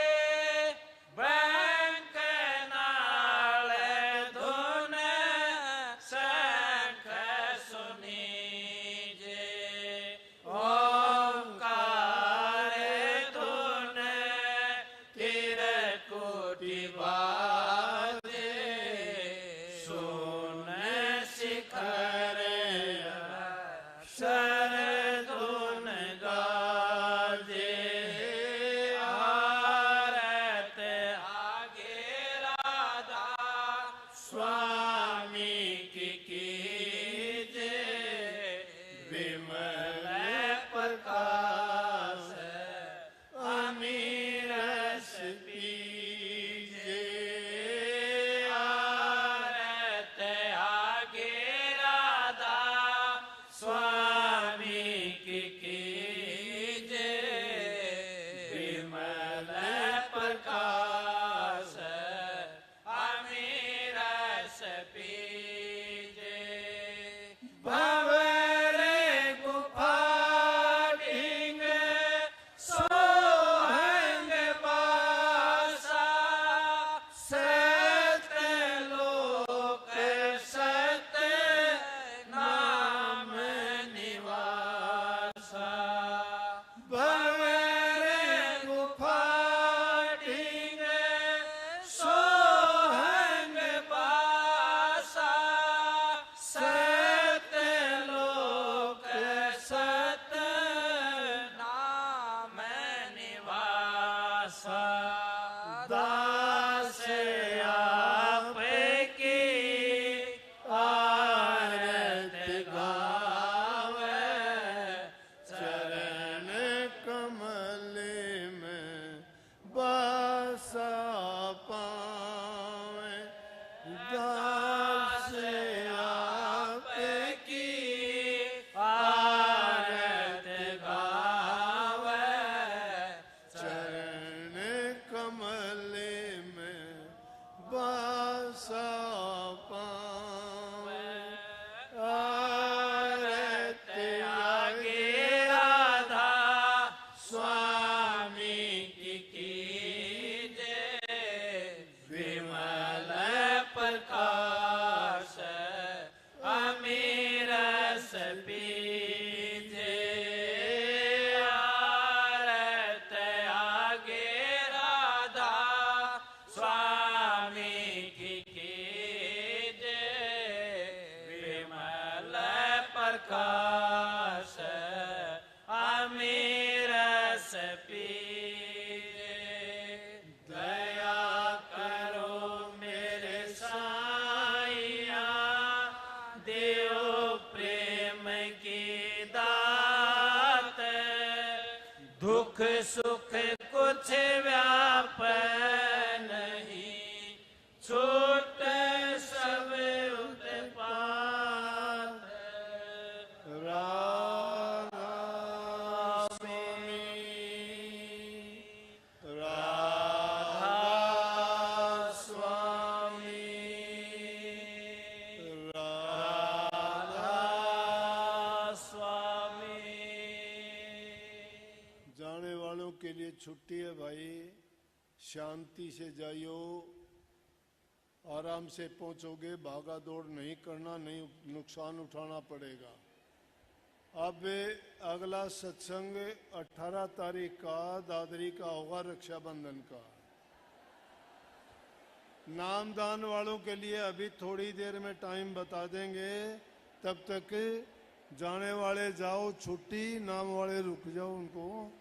दुख सुख कुछ व्याप नहीं, छूट सब उत्पात। राधा स्वामी, राधा स्वामी, राधा स्वामी। जाने वालों के लिए छुट्टी है भाई, शांति से जाइयो, आराम से पहुंचोगे, भागा दौड़ नहीं करना, नहीं नुकसान उठाना पड़ेगा। अब अगला सत्संग 18 तारीख का दादरी का होगा, रक्षाबंधन का। नामदान वालों के लिए अभी थोड़ी देर में टाइम बता देंगे, तब तक जाने वाले जाओ छुट्टी, नाम वाले रुक जाओ, उनको